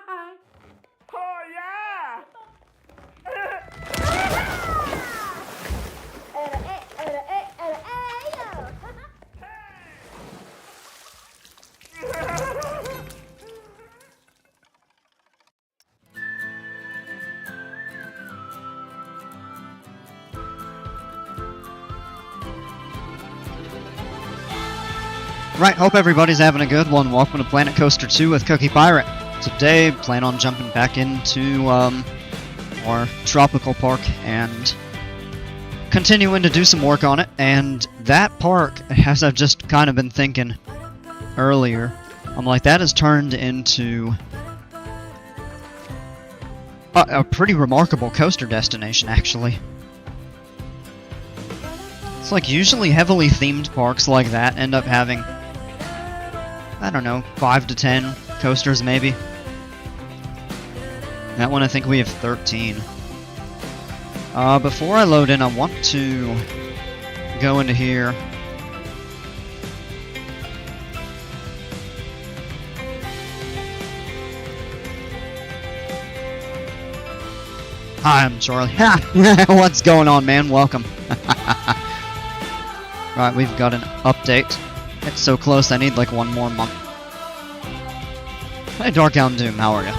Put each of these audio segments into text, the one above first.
Oh yeah! Right, hope everybody's having a good one. Welcome to Planet Coaster 2 with Cookie Pirate. Today, plan on jumping back into our tropical park and continuing to do some work on it. And that park, as I've just kind of been thinking earlier, I'm like, that has turned into a pretty remarkable coaster destination, actually. It's like usually heavily themed parks like that end up having, I don't know, 5 to 10 coasters maybe. That one I think we have 13. Before I load in, I want to go into here. Hi, I'm Charlie. What's going on, man? Welcome. Right, we've got an update. It's so close, I need like one more month. Hey, Dark Hound Doom, how are ya?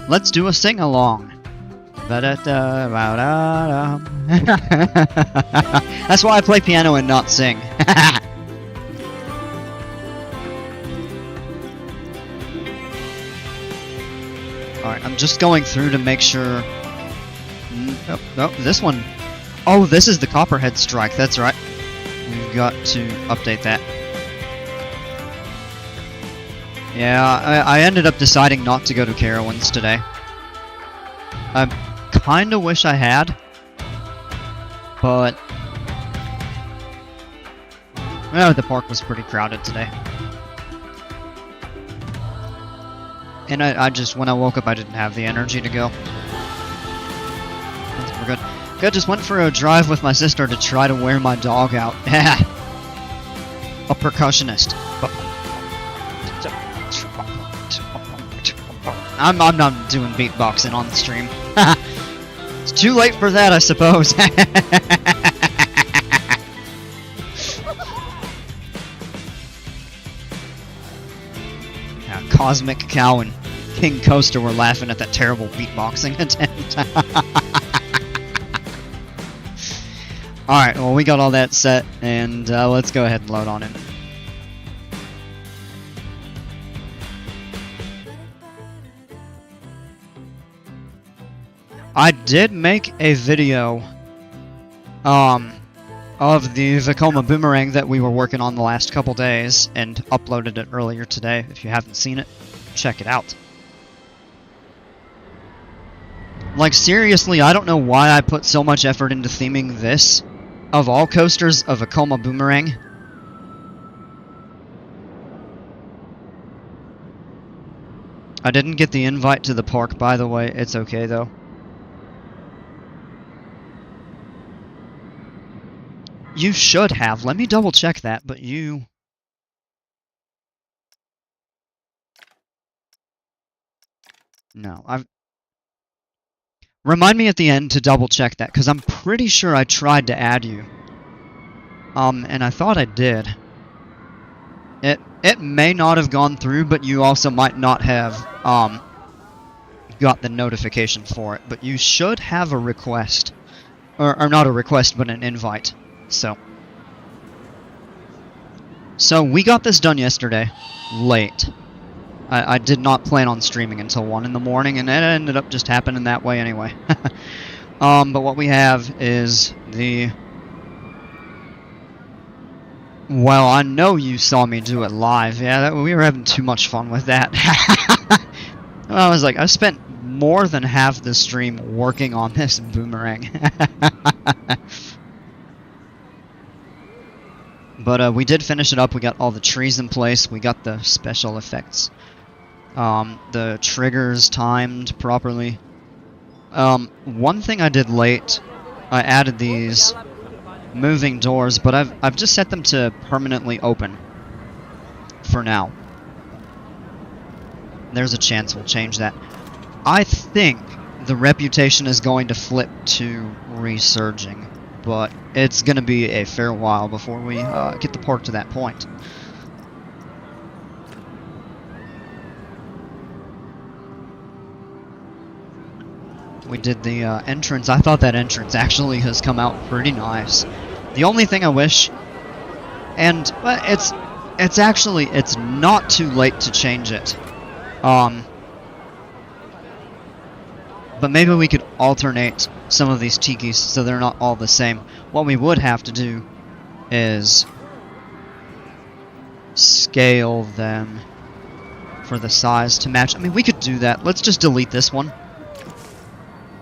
Let's do a sing-along. That's why I play piano and not sing. Alright, I'm just going through to make sure... Oh, this one... Oh, this is the Copperhead Strike, that's right. We've got to update that. Yeah, I ended up deciding not to go to Carowinds today. I kinda wish I had. But... Oh, the park was pretty crowded today. And I just, when I woke up, I didn't have the energy to go. We're good. Good, just went for a drive with my sister to try to wear my dog out. Yeah. A percussionist. I'm not doing beatboxing on the stream. It's too late for that, I suppose. Cosmic Cow and King Coaster were laughing at that terrible beatboxing attempt. Alright, well, we got all that set, and let's go ahead and load on in. I did make a video of the Vekoma Boomerang that we were working on the last couple days, and uploaded it earlier today. If you haven't seen it, check it out. Like, seriously, I don't know why I put so much effort into theming this, of all coasters, of Vekoma Boomerang. I didn't get the invite to the park, by the way. It's okay, though. You should have. Let me double check that, but you... No, I've... Remind me at the end to double check that, because I'm pretty sure I tried to add you. And I thought I did. It may not have gone through, but you also might not have, got the notification for it. But you should have a request. Or not a request, but an invite. So we got this done yesterday, late. I did not plan on streaming until 1 in the morning, and it ended up just happening that way anyway. But what we have is the... Well, I know you saw me do it live. Yeah, we were having too much fun with that. I was like, I spent more than half the stream working on this boomerang. But we did finish it up. We got all the trees in place. We got the special effects. The triggers timed properly. One thing I did late, I added these moving doors, but I've just set them to permanently open for now. There's a chance we'll change that. I think the reputation is going to flip to resurging, but it's going to be a fair while before we get the park to that point. We did the entrance. I thought that entrance actually has come out pretty nice. The only thing I wish, and it's not too late to change it. But maybe we could alternate some of these tikis so they're not all the same. What we would have to do is scale them for the size to match. I mean, we could do that. Let's just delete this one.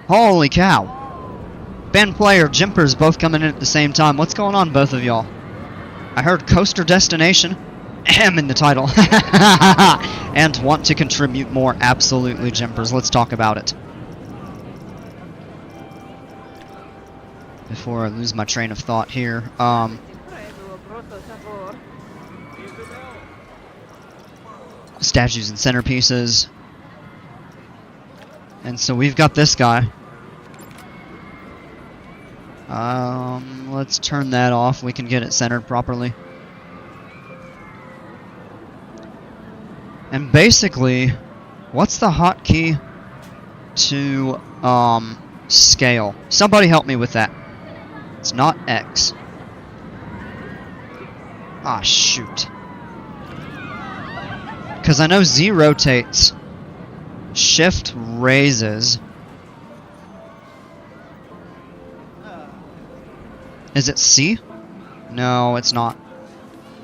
Holy cow. Band player, Jimpers both coming in at the same time. What's going on, both of y'all? I heard Coaster Destination. Ahem in the title. And want to contribute more. Absolutely, Jimpers. Let's talk about it. Before I lose my train of thought here. Statues and centerpieces. And so we've got this guy. Let's turn that off. We can get it centered properly. And basically, what's the hotkey to scale? Somebody help me with that. It's not X. Ah, shoot. Because I know Z rotates. Shift raises. Is it C? No, it's not.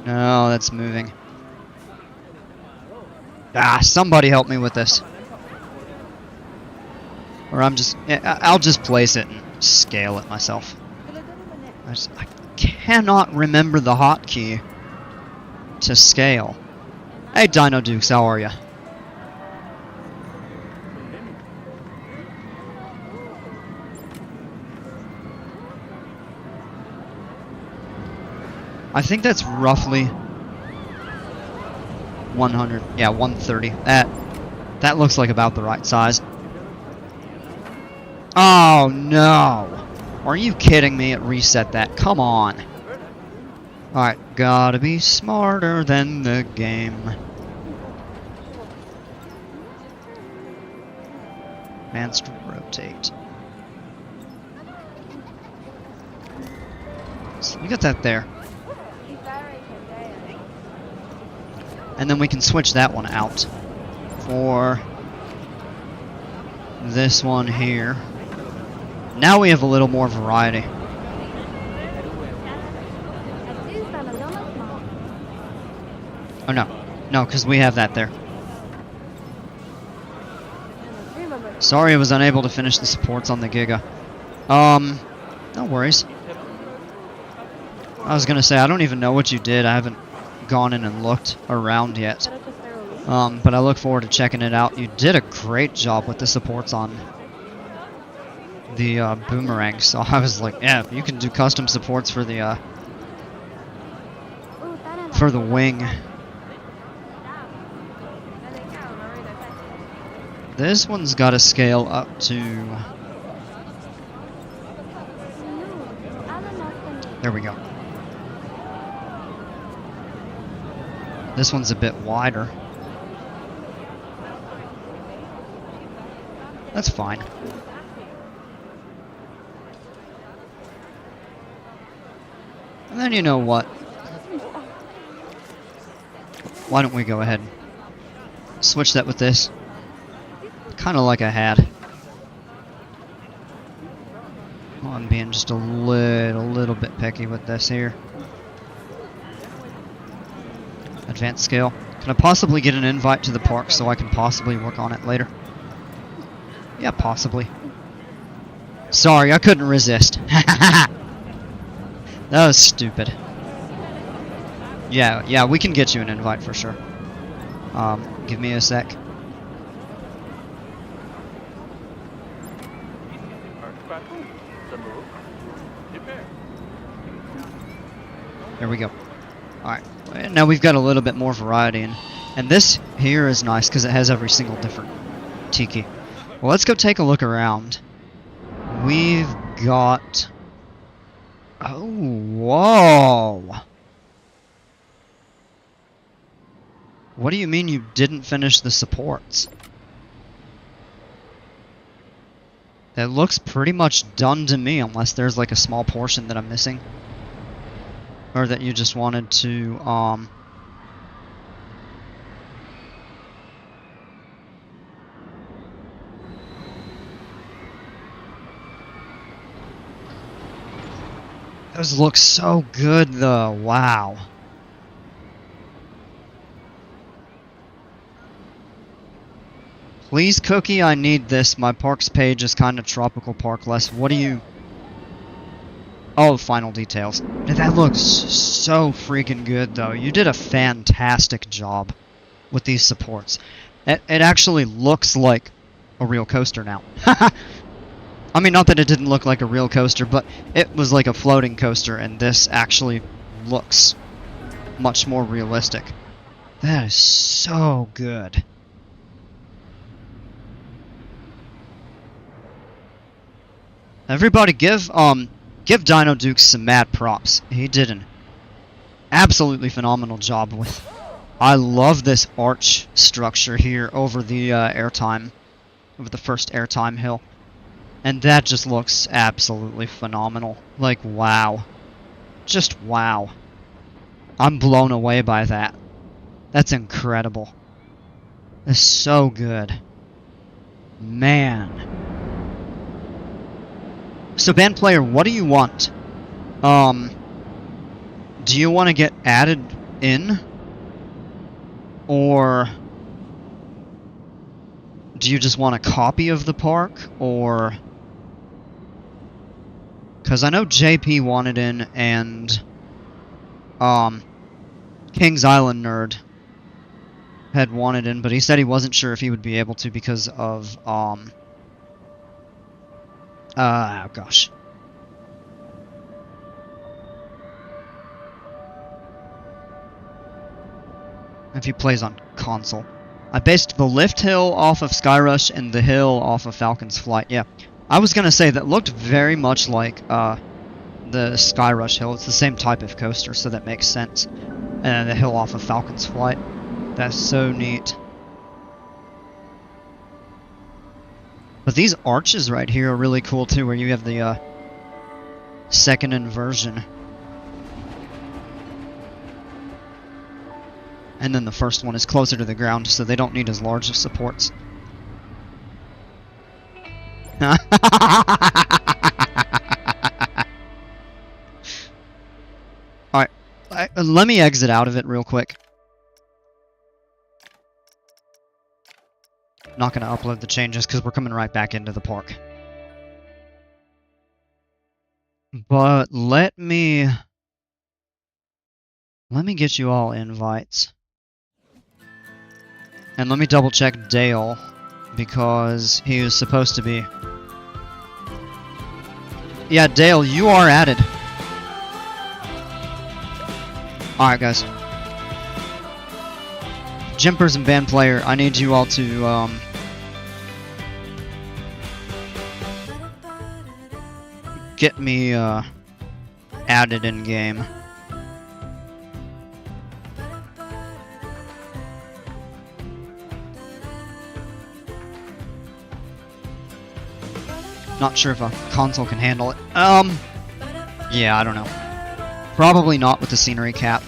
No, that's moving. Ah, somebody help me with this. Or I'll just place it and scale it myself. I cannot remember the hotkey to scale. Hey, Dino Dukes, how are ya? I think that's roughly 100. Yeah, 130. That looks like about the right size. Oh no! Are you kidding me? It reset that. Come on. Alright, gotta be smarter than the game. Advanced rotate. So we got that there. And then we can switch that one out for this one here. Now we have a little more variety. Oh no, no, because we have that there. Sorry I was unable to finish the supports on the Giga. No worries. I was gonna say, I don't even know what you did. I haven't gone in and looked around yet. But I look forward to checking it out. You did a great job with the supports on the boomerang, so I was like, yeah, you can do custom supports for the wing. This one's got to scale up to... There we go. This one's a bit wider. That's fine. And then you know what? Why don't we go ahead and switch that with this? Kind of like I had. Oh, I'm being just a little bit picky with this here. Advanced scale. Can I possibly get an invite to the park so I can possibly work on it later? Yeah, possibly. Sorry, I couldn't resist. That was stupid. Yeah, we can get you an invite for sure. Give me a sec. There we go. Alright, now we've got a little bit more variety, and this here is nice because it has every single different tiki. Well, let's go take a look around. We've got... Oh, whoa! What do you mean you didn't finish the supports? That looks pretty much done to me, unless there's like a small portion that I'm missing. Or that you just wanted to, Those look so good though, wow. Please, Cookie, I need this. My parks page is kind of tropical park-less. What do you... Oh, final details. That looks so freaking good, though. You did a fantastic job with these supports. It actually looks like a real coaster now. I mean, not that it didn't look like a real coaster, but it was like a floating coaster, and this actually looks much more realistic. That is so good. Everybody give Dino Dukes some mad props. He did an absolutely phenomenal job with... I love this arch structure here over the airtime, over the first airtime hill. And that just looks absolutely phenomenal. Like, wow. Just wow. I'm blown away by that. That's incredible. It's so good. Man. So, band player, what do you want? Do you want to get added in? Or do you just want a copy of the park? Or... Because I know JP wanted in, and King's Island Nerd had wanted in, but he said he wasn't sure if he would be able to because of, oh gosh. If he plays on console. I based the lift hill off of Skyrush and the hill off of Falcon's Flight, yeah. I was gonna say, that looked very much like, the Skyrush hill. It's the same type of coaster, so that makes sense. And the hill off of Falcon's Flight. That's so neat. But these arches right here are really cool too, where you have the second inversion. And then the first one is closer to the ground, so they don't need as large of supports. Alright, let me exit out of it real quick. Not going to upload the changes because we're coming right back into the park. But let me get you all invites. And let me double check Dale, because he was supposed to be... Yeah, Dale, you are added. Alright, guys. Jimpers and band player, I need you all to, get me, added in-game. Not sure if a console can handle it. Yeah, I don't know. Probably not with the scenery cap.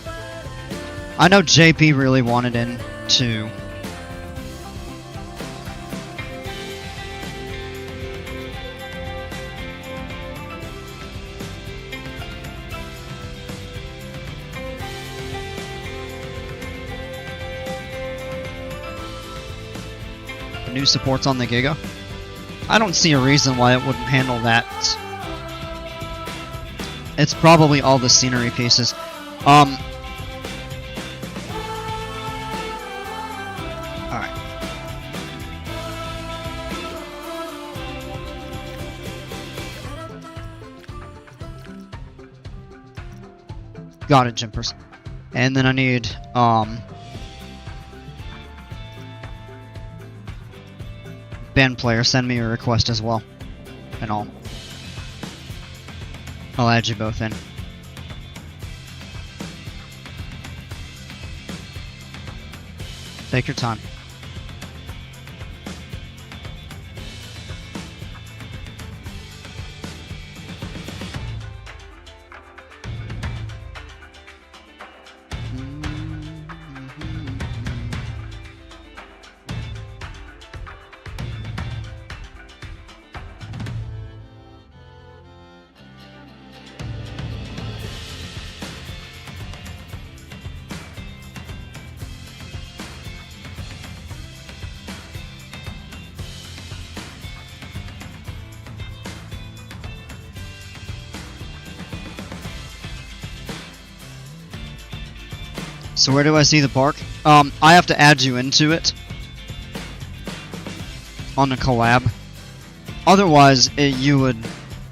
I know JP really wanted in too. The new supports on the Giga. I don't see a reason why it wouldn't handle that. It's probably all the scenery pieces. Alright. Got it, Jimpers. And then I need, band player, send me a request as well. And I'll add you both in. Take your time. So where do I see the park? I have to add you into it on a collab. Otherwise, you would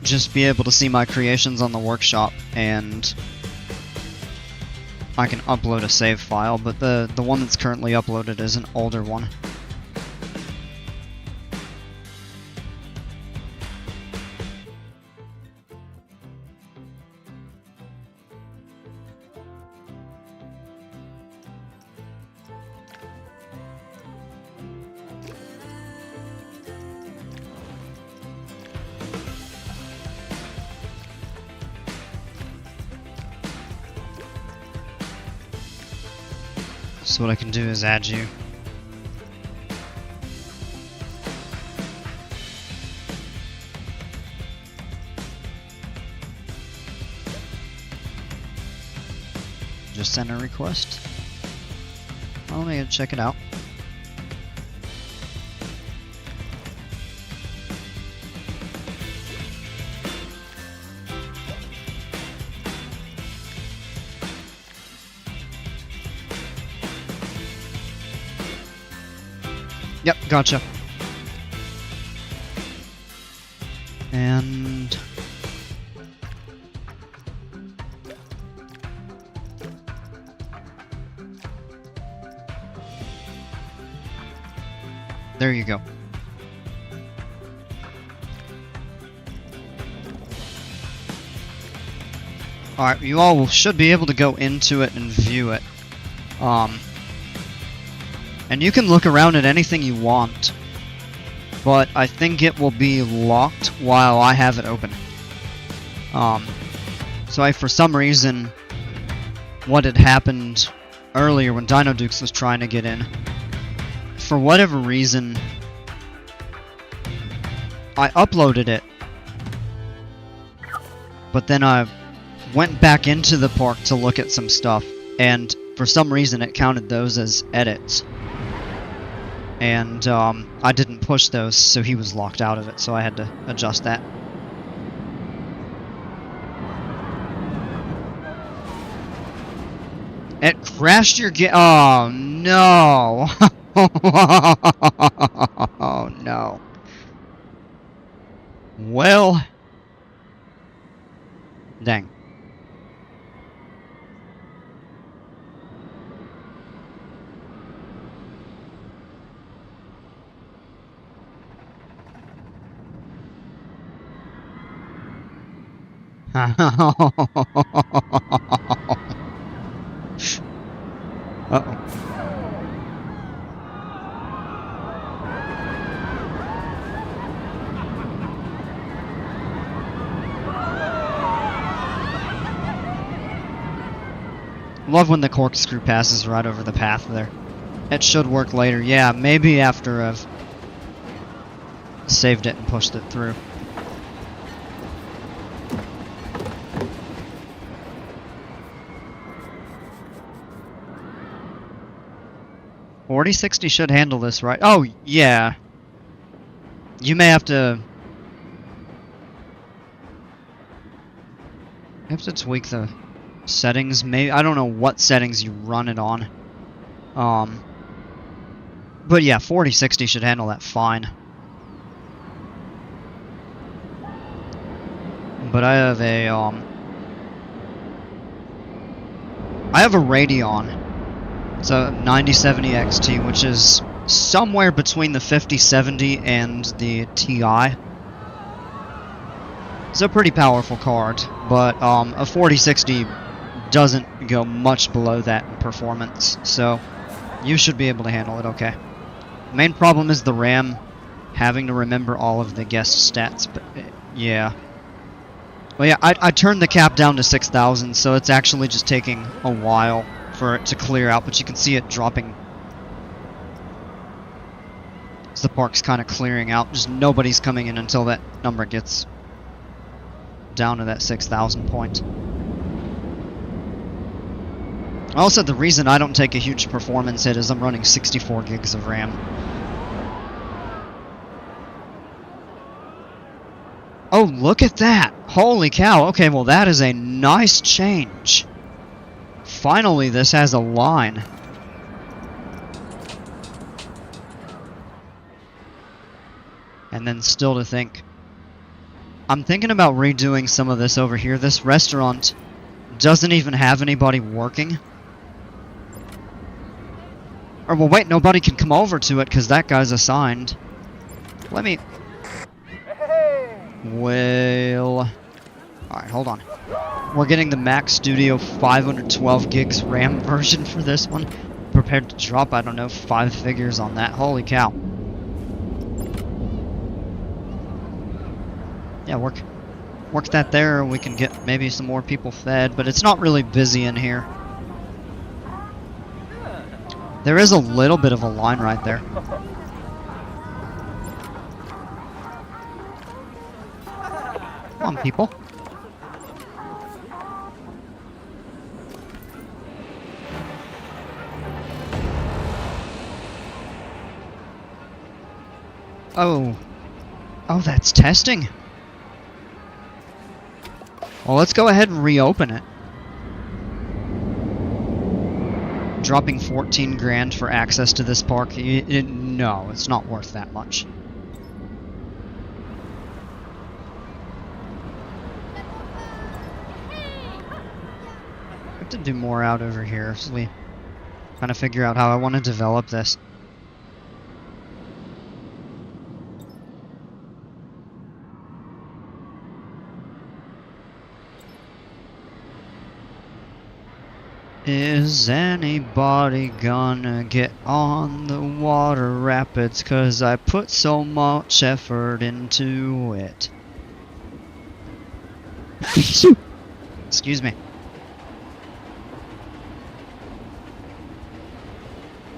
just be able to see my creations on the workshop, and I can upload a save file, but the one that's currently uploaded is an older one. So what I can do is add you. Just send a request. Well, let me check it out. Yep, gotcha. And there you go. Alright, you all should be able to go into it and view it. And you can look around at anything you want, but I think it will be locked while I have it open. So for some reason, what had happened earlier when Dino Dukes was trying to get in, for whatever reason, I uploaded it, but then I went back into the park to look at some stuff, and for some reason it counted those as edits. And I didn't push those, so he was locked out of it, so I had to adjust that. It crashed your game. Oh no! Oh no. Well, dang. Uh-oh. Love when the corkscrew passes right over the path there. It should work later. Yeah, maybe after I've saved it and pushed it through. $4060 should handle this, right? Oh, yeah. You may have to... You have to tweak the settings. Maybe I don't know what settings you run it on. But yeah, 4060 should handle that fine. But I have a I have a Radeon. It's a 9070 XT, which is somewhere between the 5070 and the Ti. It's a pretty powerful card, but a 4060 doesn't go much below that in performance, so you should be able to handle it okay. The main problem is the RAM, having to remember all of the guest stats, but yeah. Well, yeah, I turned the cap down to 6,000, so it's actually just taking a while for it to clear out, but you can see it dropping. So the park's kind of clearing out, just nobody's coming in until that number gets down to that 6,000 point. Also, the reason I don't take a huge performance hit is I'm running 64 gigs of RAM. Oh, look at that! Holy cow, okay, well that is a nice change. Finally, this has a line. And then still to think. I'm thinking about redoing some of this over here. This restaurant doesn't even have anybody working. Or, well, wait, nobody can come over to it because that guy's assigned. Let me... Well... Alright, hold on. We're getting the Mac Studio 512 gigs RAM version for this one. Prepared to drop, I don't know, 5 figures on that. Holy cow. Yeah, work that there, we can get maybe some more people fed, but it's not really busy in here. There is a little bit of a line right there. Come on, people. Oh. Oh, that's testing. Well, let's go ahead and reopen it. Dropping 14 grand for access to this park, no, it's not worth that much. I have to do more out over here, so we kind of figure out how I want to develop this. Is anybody gonna get on the water rapids? 'Cause I put so much effort into it. Excuse me.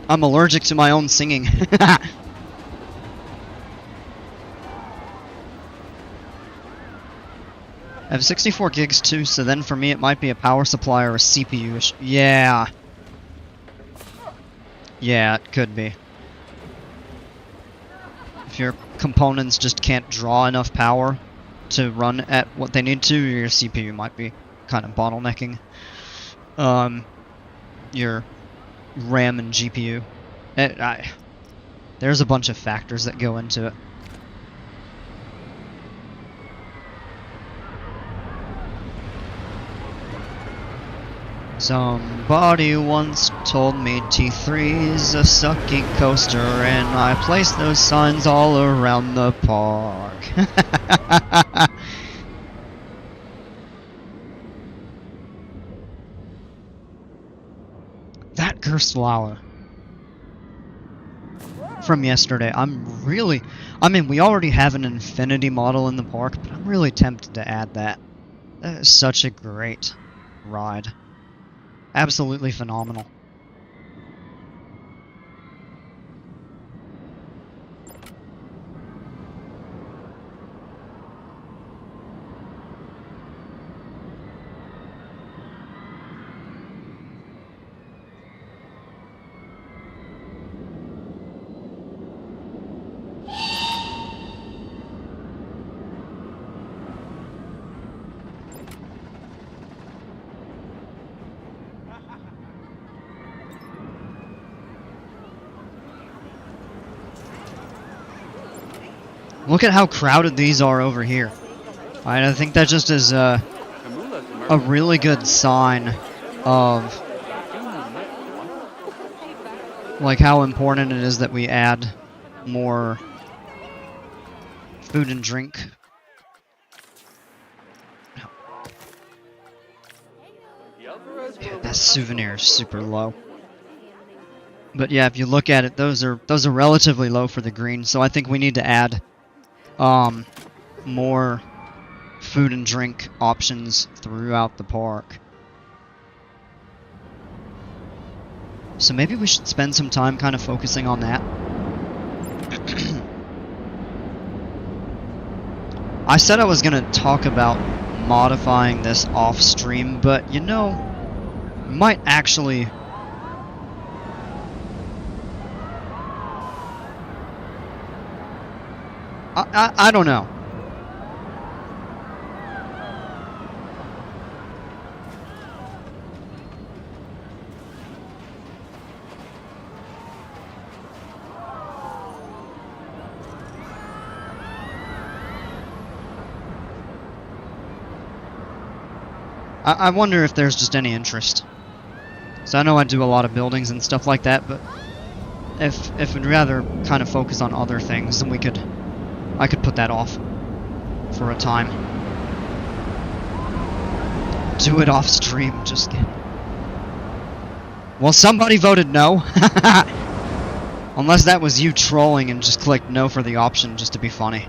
I'm allergic to my own singing. I have 64 gigs too, so then for me it might be a power supply or a CPU issue. Yeah. Yeah, it could be. If your components just can't draw enough power to run at what they need to, your CPU might be kind of bottlenecking. Your RAM and GPU. There's a bunch of factors that go into it. Somebody once told me T3's a sucking coaster, and I placed those signs all around the park. That Gerstlauer from yesterday, I mean, we already have an Infinity model in the park, but I'm really tempted to add that. That is such a great ride. Absolutely phenomenal. Look at how crowded these are over here. Alright, I think that just is a really good sign of like how important it is that we add more food and drink. Yeah, that souvenir is super low. But yeah, if you look at it, those are relatively low for the green. So I think we need to add more food and drink options throughout the park. So maybe we should spend some time kind of focusing on that. I said I was going to talk about modifying this off stream, but you know, might actually I don't know. I wonder if there's just any interest. So I know I do a lot of buildings and stuff like that, but if we'd rather kind of focus on other things, then I could put that off for a time. Do it off stream, just kidding. Well, somebody voted no. Unless that was you trolling and just clicked no for the option just to be funny.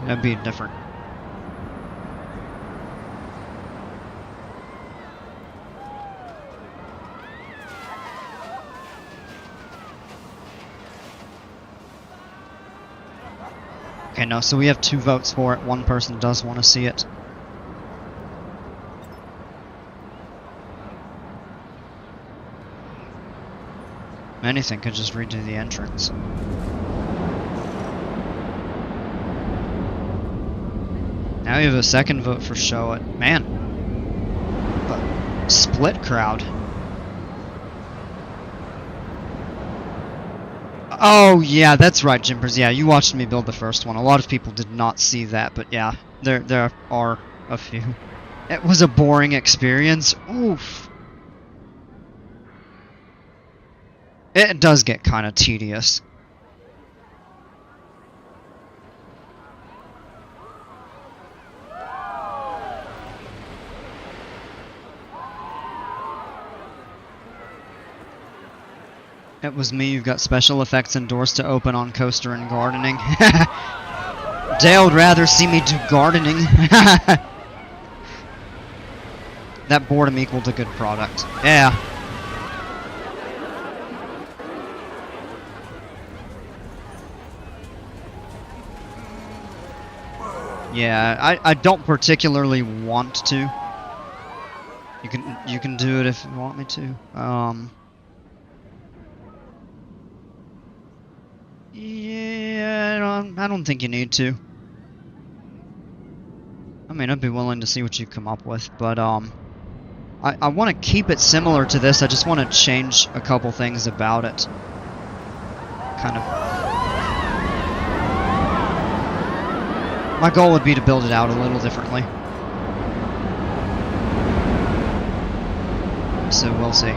That'd be different. Okay, no, so we have 2 votes for it. One person does want to see it. Anything could just redo the entrance. Now you have a second vote for show it. Man. But split crowd. Oh, yeah, that's right, Jimpers. Yeah, you watched me build the first one. A lot of people did not see that, but yeah, there are a few. It was a boring experience. Oof. It does get kind of tedious. It was me. You've got special effects and doors to open on coaster and gardening. Dale would rather see me do gardening. That boredom equaled a good product. Yeah. Yeah, I don't particularly want to. You can do it if you want me to. Yeah, I don't think you need to. I mean, I'd be willing to see what you come up with, but I want to keep it similar to this. I just want to change a couple things about it. Kind of. My goal would be to build it out a little differently. So we'll see.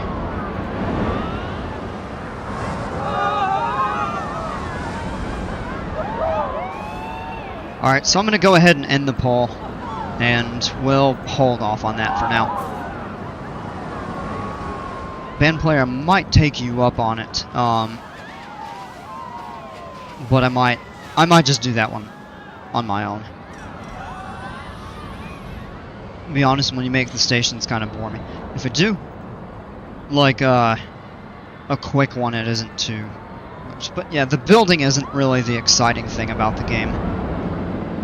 Alright, so I'm going to go ahead and end the poll, and we'll hold off on that for now. Band player might take you up on it, but I might just do that one on my own. To be honest, when you make the stations kind of bore me. If I do, like a quick one, it isn't too much. But yeah, the building isn't really the exciting thing about the game.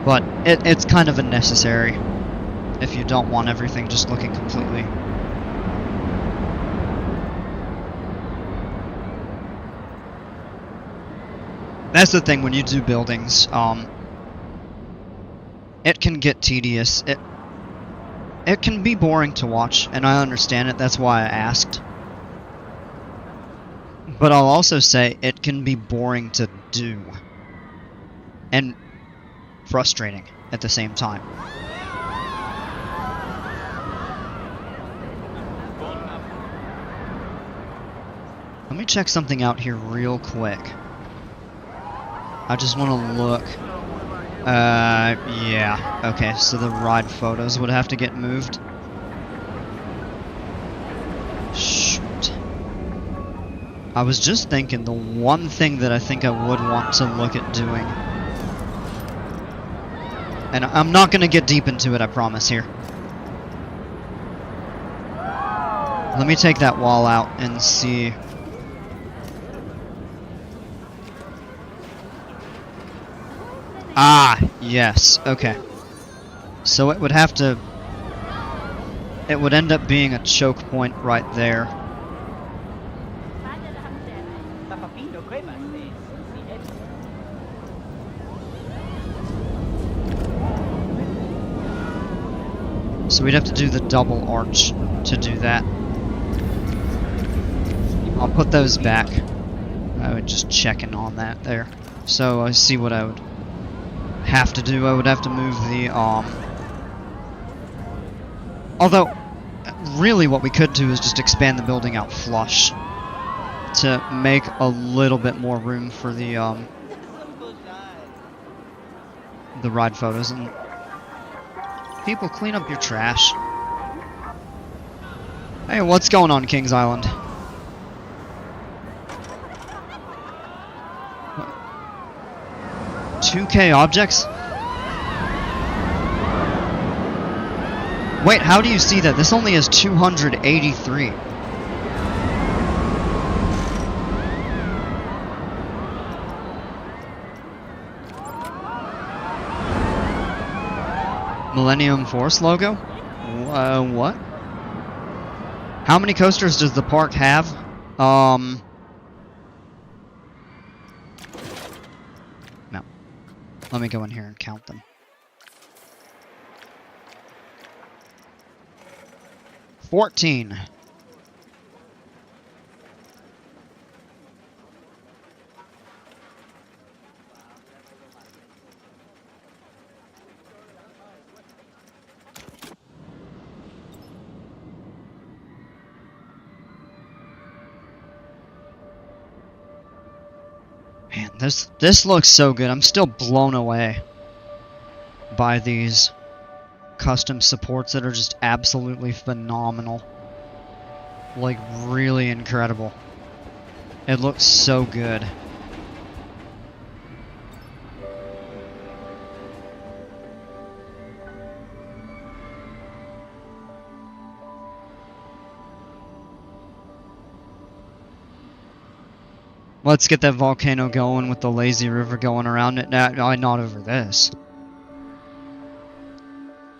But it's kind of a necessary if you don't want everything just looking completely. That's the thing when you do buildings, it can get tedious. It can be boring to watch, and I understand it, that's why I asked. But I'll also say it can be boring to do. And frustrating at the same time. Let me check something out here real quick. I just want to look. Yeah. Okay, so the ride photos would have to get moved. Shoot. I was just thinking the one thing that I think I would want to look at doing. And I'm not going to get deep into it, I promise here. Let me take that wall out and see. Ah, yes, okay. So it would have to... It would end up being a choke point right there. So we'd have to do the double arch to do that. I'll put those back. I would just checking on that there. So I see what I would have to do. I would have to move the although really what we could do is just expand the building out flush to make a little bit more room for the ride photos. And people, clean up your trash. Hey, what's going on, Kings Island? 2K objects? Wait, how do you see that? This only has 283. Millennium Force logo? What? How many coasters does the park have? No. Let me go in here and count them. 14. Man, this looks so good. I'm still blown away by these custom supports that are just absolutely phenomenal. Like, really incredible. It looks so good. Let's get that volcano going with the lazy river going around it. No, not over this.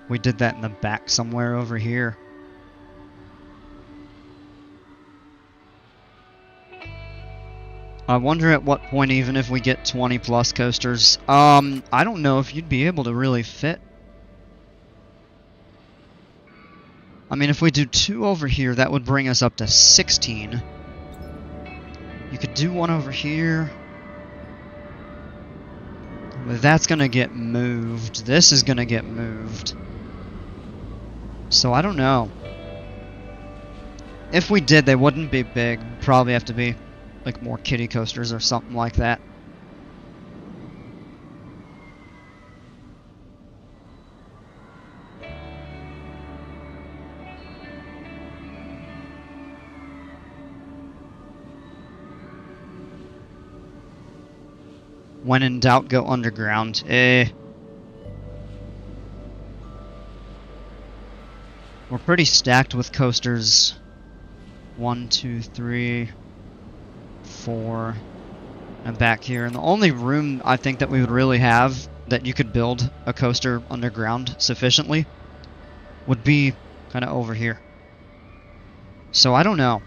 We did that in the back somewhere over here. I wonder at what point, even if we get 20 plus coasters, I don't know if you'd be able to really fit. I mean, if we do 2 over here, that would bring us up to 16. You could do 1 over here. But that's gonna get moved. This is gonna get moved. So I don't know. If we did, they wouldn't be big. Probably have to be like more kiddie coasters or something like that. When in doubt, go underground. We're pretty stacked with coasters. 1, 2, 3, 4, and back here. And the only room I think that we would really have that you could build a coaster underground sufficiently would be kind of over here. So I don't know.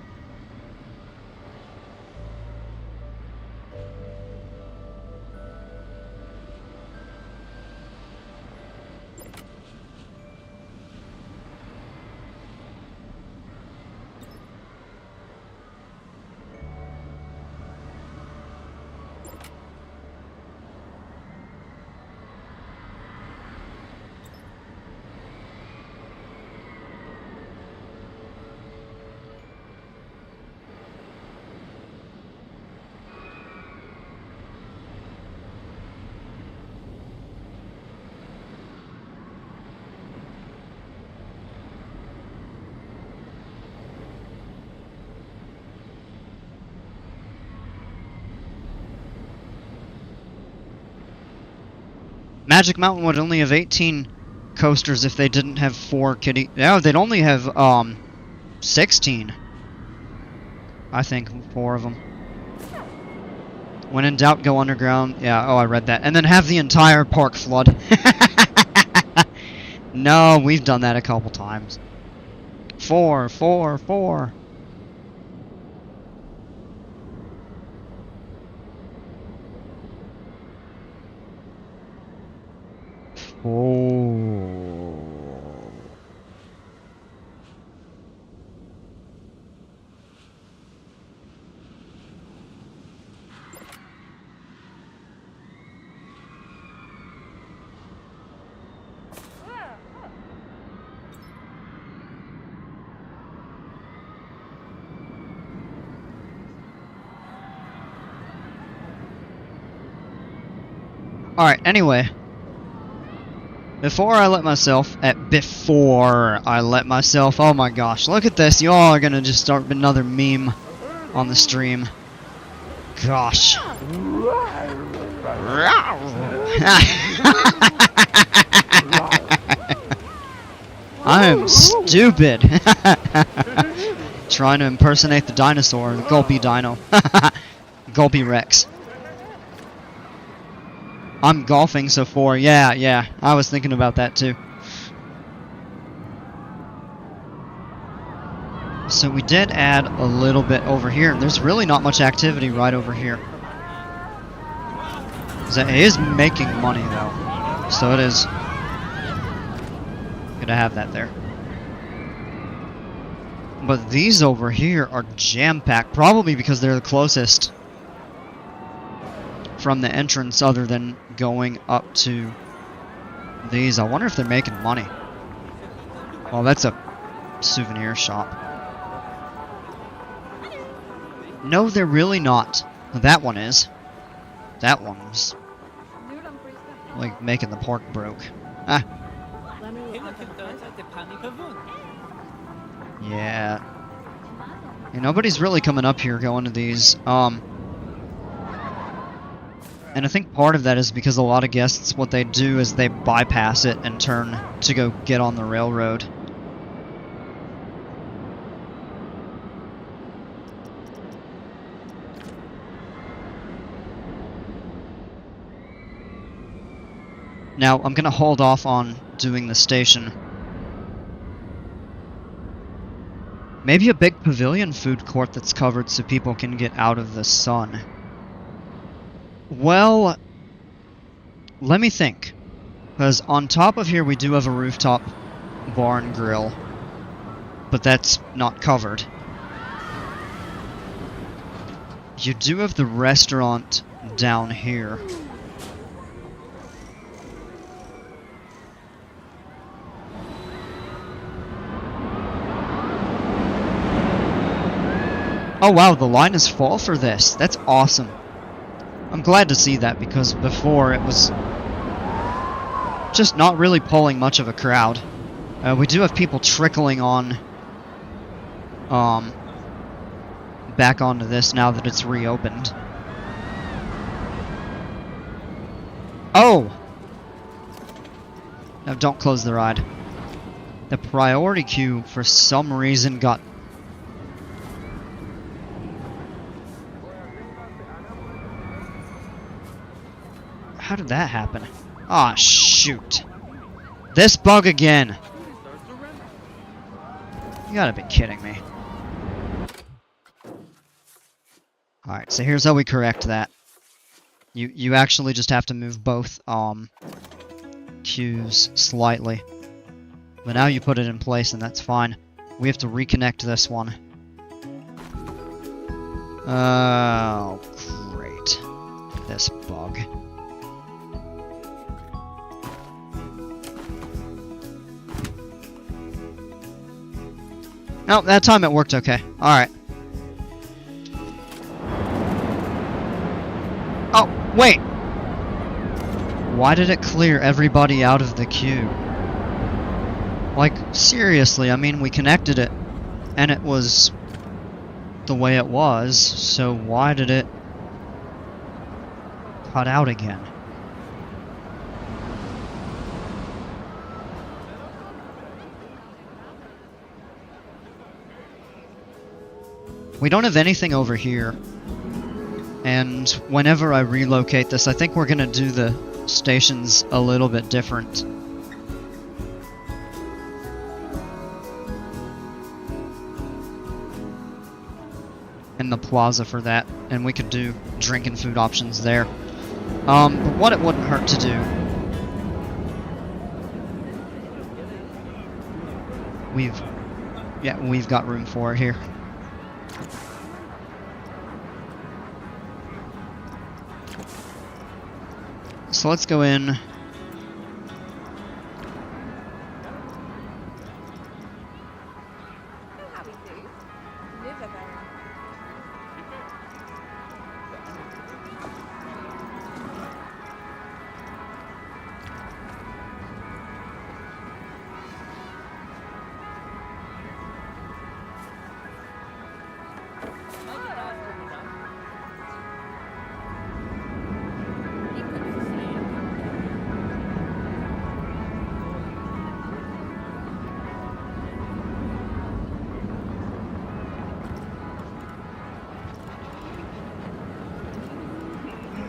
Magic Mountain would only have 18 coasters if they didn't have 4 kitty... No, they'd only have, 16. I think 4 of them. When in doubt, go underground. Yeah, oh, I read that. And then have the entire park flood. No, we've done that a couple times. 4, 4, 4. Oh. Alright, anyway. Before I let myself, oh my gosh, look at this, you all are gonna just start another meme on the stream. Gosh. I am stupid. Trying to impersonate the dinosaur, the Gulpy Dino. Gulpy Rex. I'm golfing, so 4. Yeah, I was thinking about that too. So we did add a little bit over here. There's really not much activity right over here. It is making money though, so it is gonna have that there. But these over here are jam-packed, probably because they're the closest from the entrance other than going up to these. I wonder if they're making money. Well, that's a souvenir shop. No, they're really not. That one is. That one's like making the park broke. Ah. Yeah. Nobody's really coming up here going to these. And I think part of that is because a lot of guests, what they do is they bypass it and turn to go get on the railroad. Now, I'm going to hold off on doing the station. Maybe a big pavilion food court that's covered so people can get out of the sun. Well, let me think. Because on top of here we do have a rooftop bar and grill. But that's not covered. You do have the restaurant down here. Oh wow, the line is full for this. That's awesome. I'm glad to see that because before it was just not really pulling much of a crowd. We do have people trickling on back onto this now that it's reopened. Oh! No, don't close the ride. The priority queue for some reason got... How did that happen? Aw, shoot. This bug again. You gotta be kidding me. Alright, so here's how we correct that. You actually just have to move both queues slightly. But now you put it in place and that's fine. We have to reconnect this one. Oh, great. This bug. No, that time it worked okay. Alright. Oh, wait! Why did it clear everybody out of the queue? Like, seriously, I mean, we connected it, and it was the way it was, so why did it cut out again? We don't have anything over here. And whenever I relocate this, I think we're going to do the stations a little bit different. In the plaza for that, and we could do drink and food options there. But what it wouldn't hurt to do, we've got room for it here. So let's go in.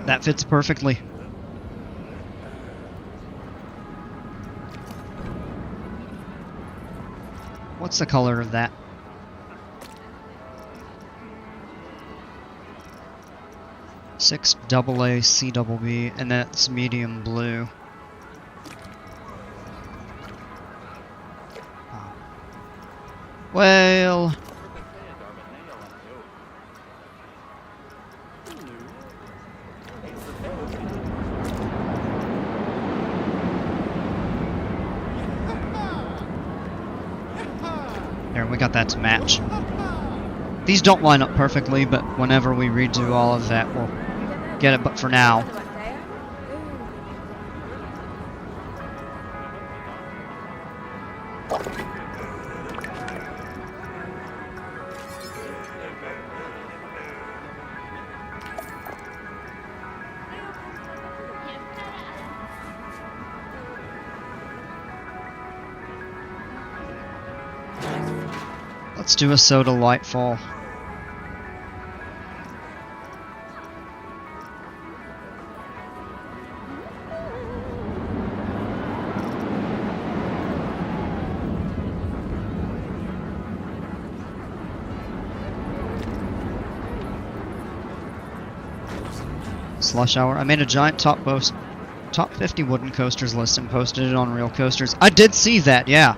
That fits perfectly. What's the color of that? Six AA CBB, and that's medium blue. Well, there, we got that to match. These don't line up perfectly, but whenever we redo all of that, we'll get it. But for now, let's do a soda lightfall. Slush hour. I made a giant top 50 wooden coasters list and posted it on Real Coasters. I did see that, yeah.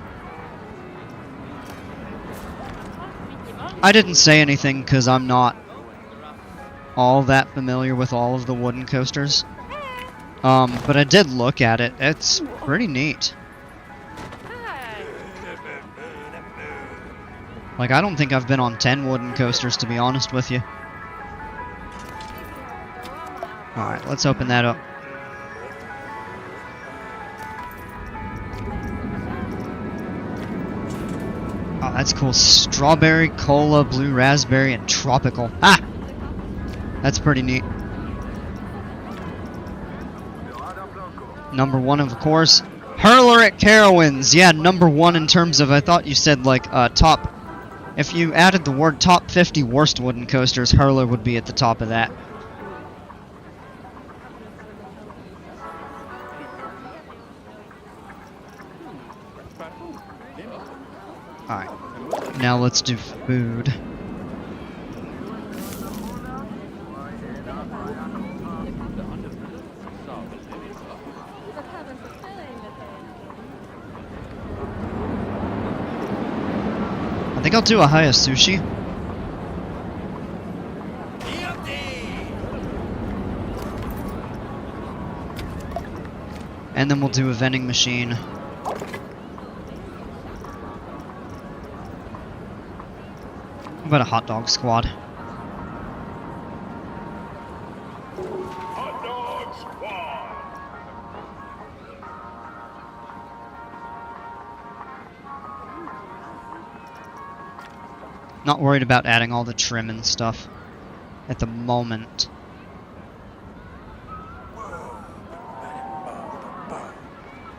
I didn't say anything because I'm not all that familiar with all of the wooden coasters. But I did look at it. It's pretty neat. Like, I don't think I've been on 10 wooden coasters, to be honest with you. Alright, let's open that up. Oh, that's cool. Strawberry, cola, blue raspberry, and tropical. Ah! That's pretty neat. Number one, of course. Hurler at Carowinds. Yeah, number one in terms of, I thought you said, like, top. If you added the word top 50 worst wooden coasters, Hurler would be at the top of that. Alright, now let's do food. I think I'll do a Haya Sushi. And then we'll do a vending machine. How about a hot dog squad? Hot dog squad. Not worried about adding all the trim and stuff at the moment.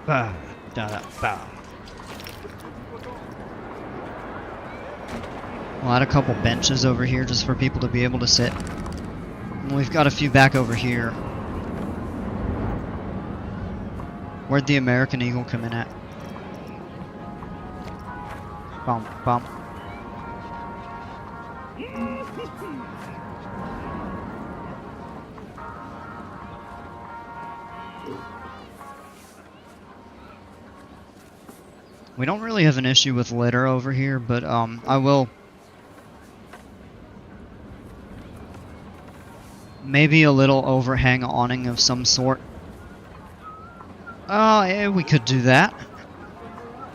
Bah, da, da, bah. We'll add a couple benches over here just for people to be able to sit. And we've got a few back over here. Where'd the American Eagle come in at? Bump, bump. We don't really have an issue with litter over here, but I will maybe a little overhang awning of some sort. Yeah, we could do that.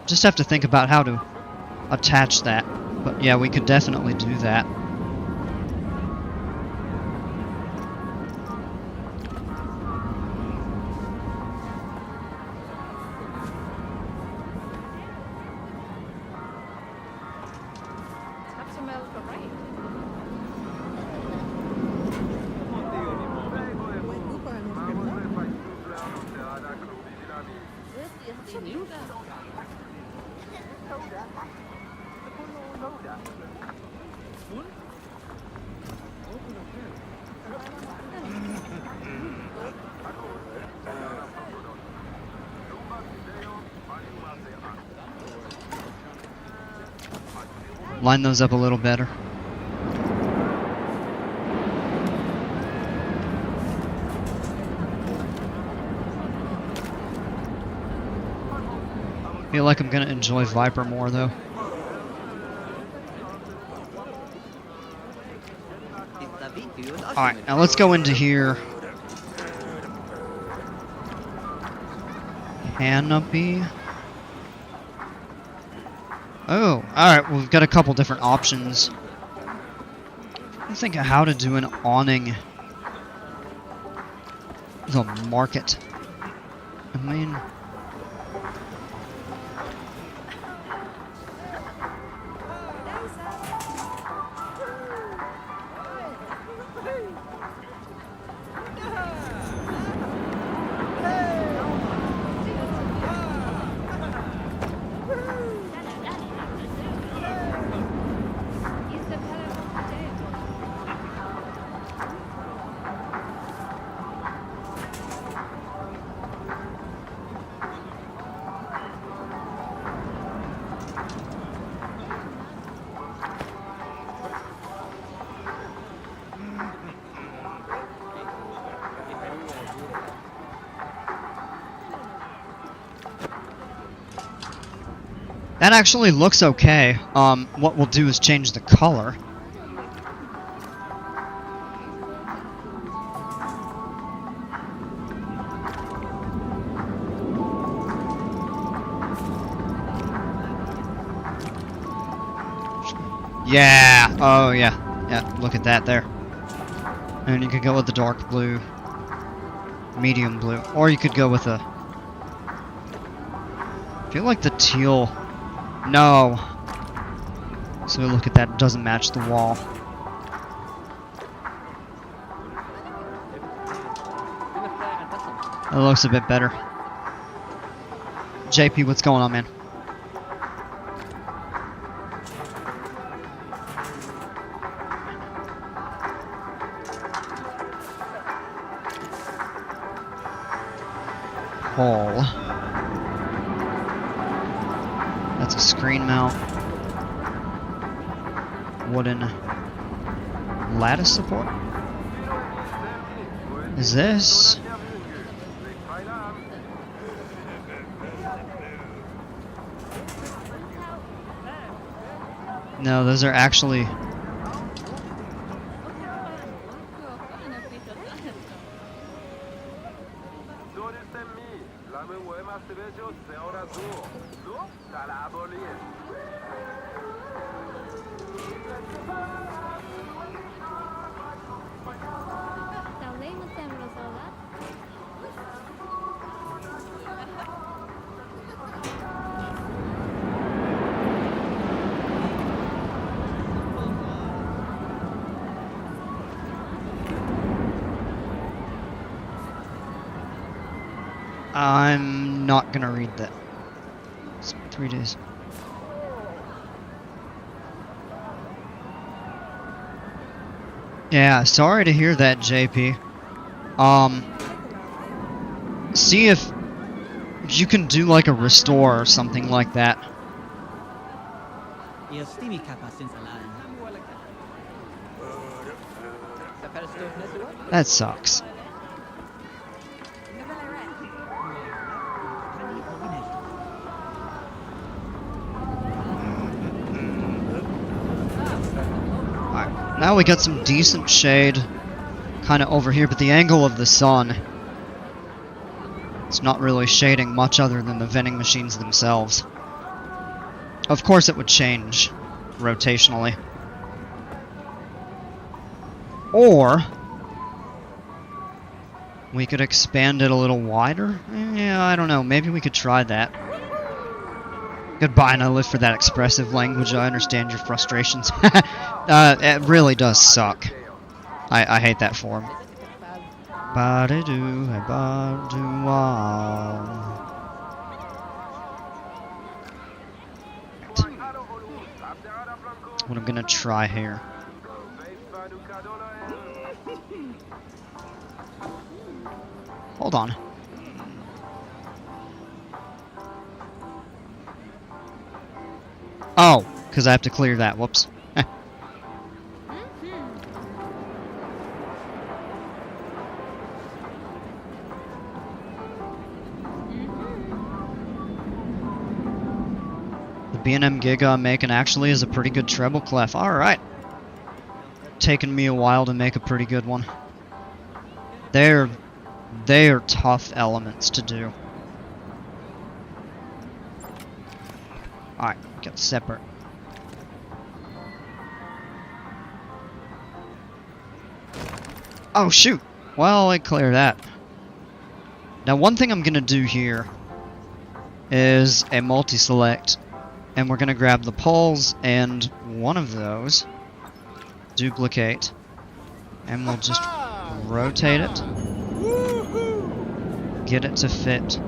Just have to think about how to attach that. But yeah, we could definitely do that. Line those up a little better. Feel like I'm gonna enjoy Viper more though. Alright, now let's go into here. Canopy. Oh, alright, well, we've got a couple different options. I think of how to do an awning. The market. I mean... that actually looks okay. What we'll do is change the color. Yeah! Oh, yeah. Yeah, look at that there. And you could go with the dark blue, medium blue, or you could go with a... I feel like the teal... No. So look at that, it doesn't match the wall. That looks a bit better. JP, what's going on, man? Hall. That's a screen mount. Wooden lattice support. Is this? No, those are actually... I'm not gonna read that. It's 3 days. Yeah, sorry to hear that, JP. See if you can do like a restore or something like that. That sucks. Alright, now we got some decent shade kind of over here, but the angle of the sun, it's not really shading much other than the vending machines themselves. Of course it would change rotationally. Or we could expand it a little wider? Yeah, I don't know. Maybe we could try that. Goodbye, and I live for that expressive language. I understand your frustrations. It really does suck. I hate that form. Ba-de-doo, ba-do-wow. What I'm gonna try here. Hold on. Oh, because I have to clear that. Whoops. The B&M Giga I'm making actually is a pretty good treble clef. Alright. Taken me a while to make a pretty good one. They're tough elements to do. Alright, get separate. Oh shoot! Well, I clear that. Now one thing I'm gonna do here is a multi-select, and we're gonna grab the poles and one of those, duplicate, and we'll just rotate it, get it to fit.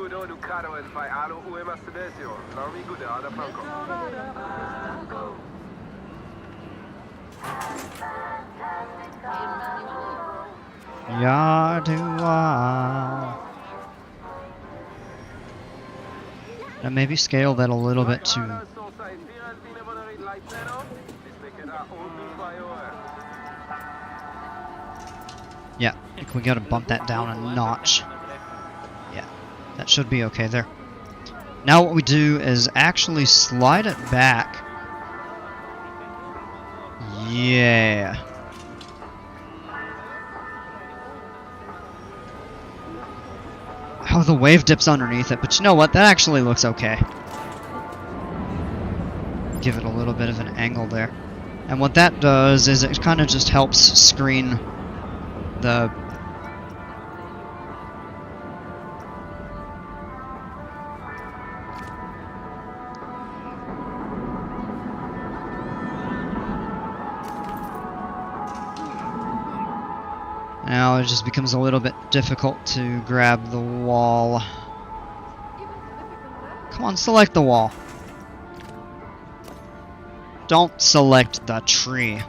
Ducado and by Alo Uema Sedesio. Larmi Gudada Franco. Yadua. Now maybe scale that a little bit too. Yeah, I think we gotta bump that down a notch. Yeah, that should be okay there. Now what we do is actually slide it back. Yeah. Oh, the wave dips underneath it, but you know what? That actually looks okay. Give it a little bit of an angle there. And what that does is it kind of just helps screen the... Now it just becomes a little bit difficult to grab the wall. Come on, select the wall. Don't select the tree.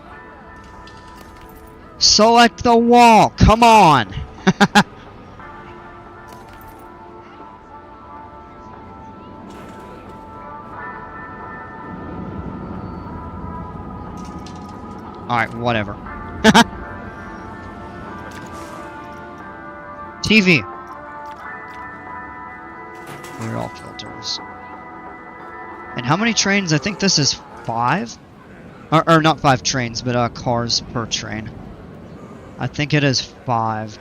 Select the wall! Come on! Alright, whatever. TV. Clear all filters. And how many trains? I think this is 5? Or not 5 trains, but cars per train. I think it is 5.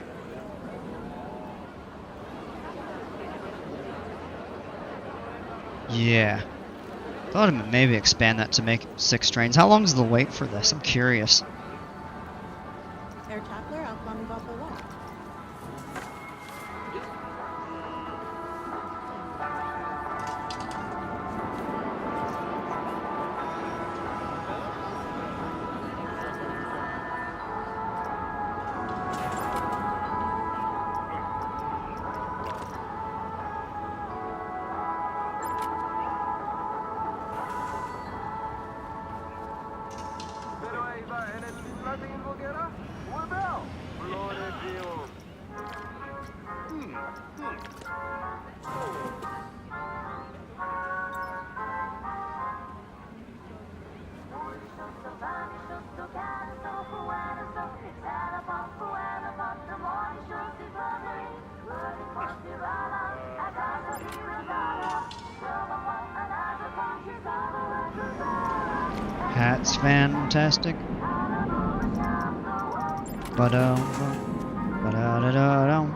Yeah. Thought I'd maybe expand that to make 6 trains. How long is the wait for this? I'm curious. Herr Tackler, Aufwand war verloren. Pero ahí va, en el Latin Invoquera, Webel, Flores Dios. Hat's fantastic. Ba-dum, ba-da-da-da-dum.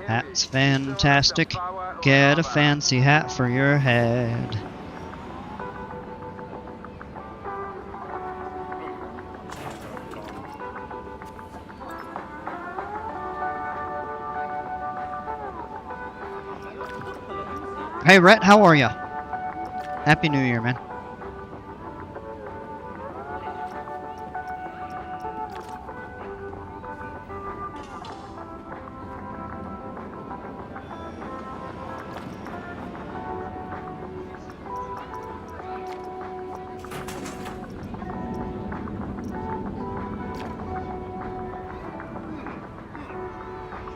Hat's fantastic. Get a fancy hat for your head. Hey Rhett, how are ya? Happy New Year, man.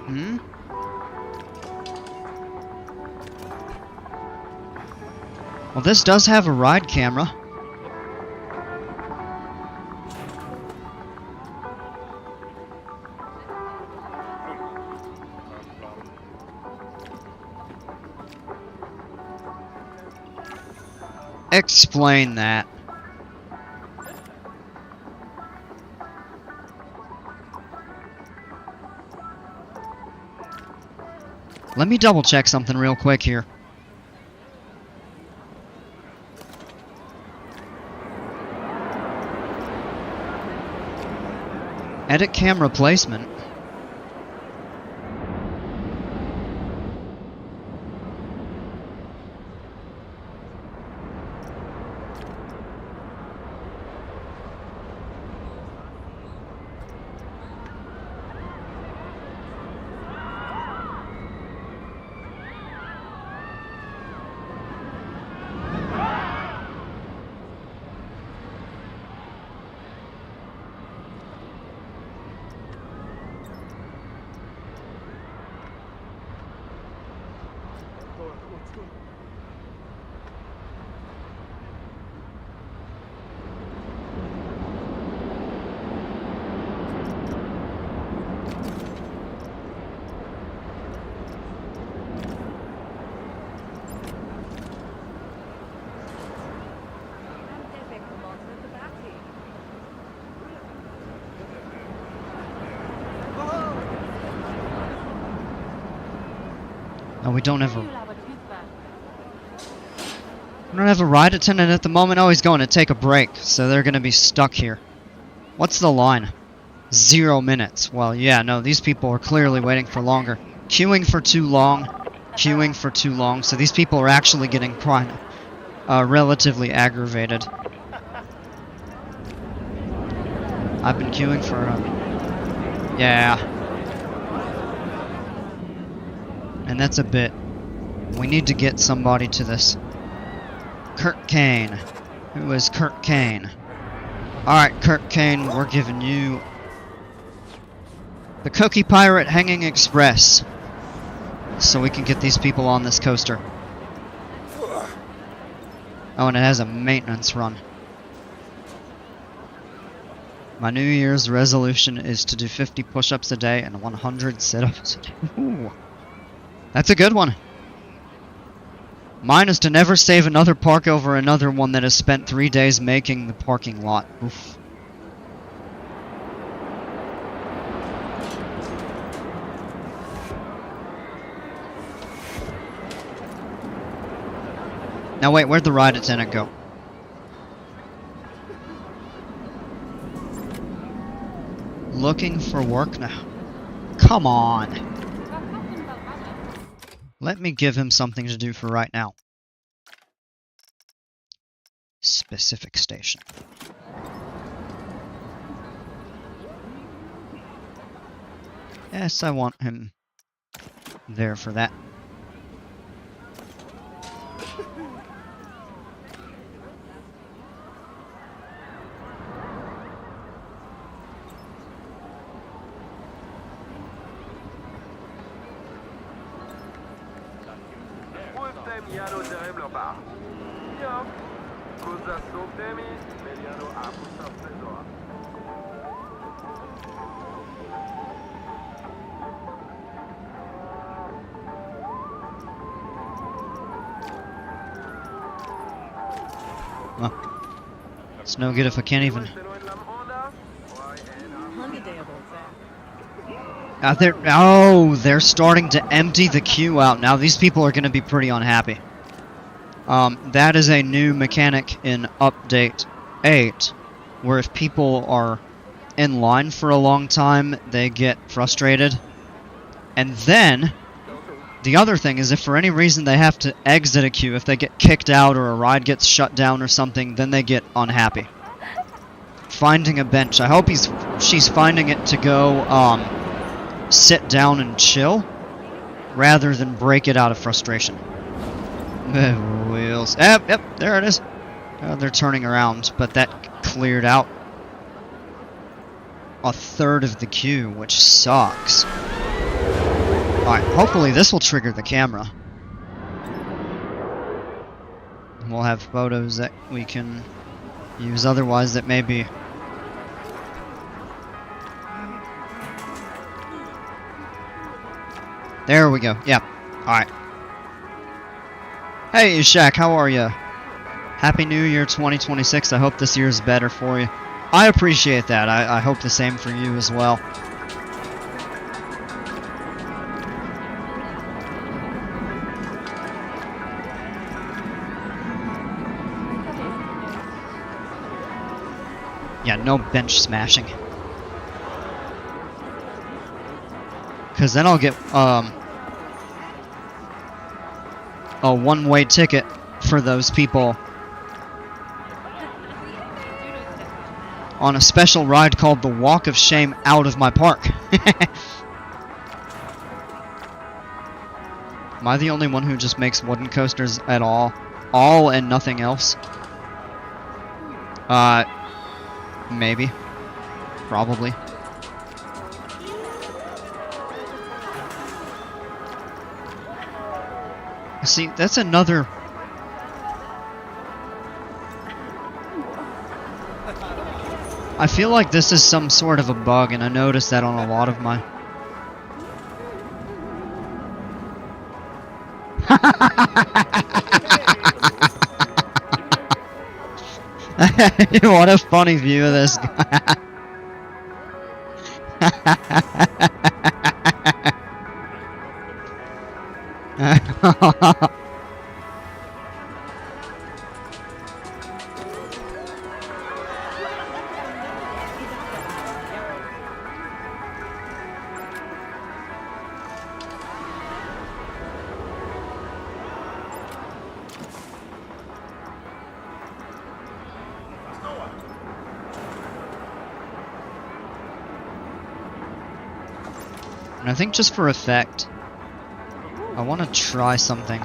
Hmm? Well, this does have a ride camera. Explain that. Let me double check something real quick here. Edit camera placement. Oh, we don't have a ride attendant at the moment. Oh, he's going to take a break, so they're going to be stuck here. What's the line? 0 minutes. Well, yeah, no, these people are clearly waiting for longer. Queuing for too long. Queuing for too long. So these people are actually getting quite relatively aggravated. I've been queuing for... yeah. And that's a bit. We need to get somebody to this. Kurt Kane. Who is Kurt Kane? Alright, Kurt Kane, we're giving you the Cookie Pirate Hanging Express. So we can get these people on this coaster. Oh, and it has a maintenance run. My New Year's resolution is to do 50 push-ups a day and 100 sit-ups a day. Ooh. That's a good one. Mine is to never save another park over another one that has spent 3 days making the parking lot. Oof. Now wait, where'd the ride attendant go? Looking for work now. Come on. Let me give him something to do for right now. Specific station. Yes, I want him there for that. Miano daremlo ba? Ja. Kuza soptemi, mediano apusta fredoa. Well, it's no good if I can't even. They're starting to empty the queue out now. These people are going to be pretty unhappy. That is a new mechanic in Update 8, where if people are in line for a long time, they get frustrated. And then, the other thing is if for any reason they have to exit a queue, if they get kicked out or a ride gets shut down or something, then they get unhappy. Finding a bench. I hope she's finding it to go, sit down and chill, rather than break it out of frustration. Wheels. Yep, there it is. They're turning around, but that cleared out a third of the queue, which sucks. Alright, hopefully this will trigger the camera. We'll have photos that we can use, otherwise it may be... There we go, yeah. Alright. Hey Shaq, how are you? Happy New Year 2026, I hope this year is better for you. I appreciate that, I hope the same for you as well. Yeah, no bench smashing. Because then I'll get a one-way ticket for those people on a special ride called the Walk of Shame out of my park. Am I the only one who just makes wooden coasters at all? All and nothing else? Maybe. Probably. See, that's another... I feel like this is some sort of a bug, and I noticed that on a lot of my... What a funny view of this guy. And I think just for effect, I want to try something.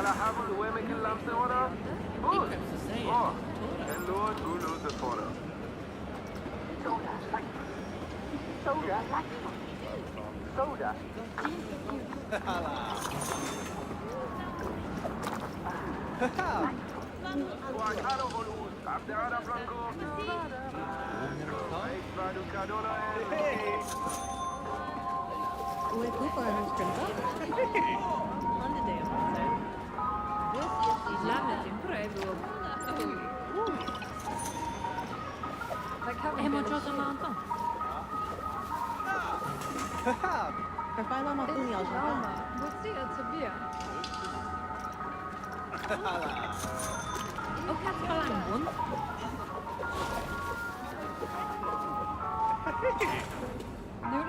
Ela hebben de women in lamse ora. Goed. Oh. En Lord Gulu's the photo. Soda. Guardado volus. Abderada blanco. Eis vadu cadona With Cooper and his princess. Verfalla ma tu ja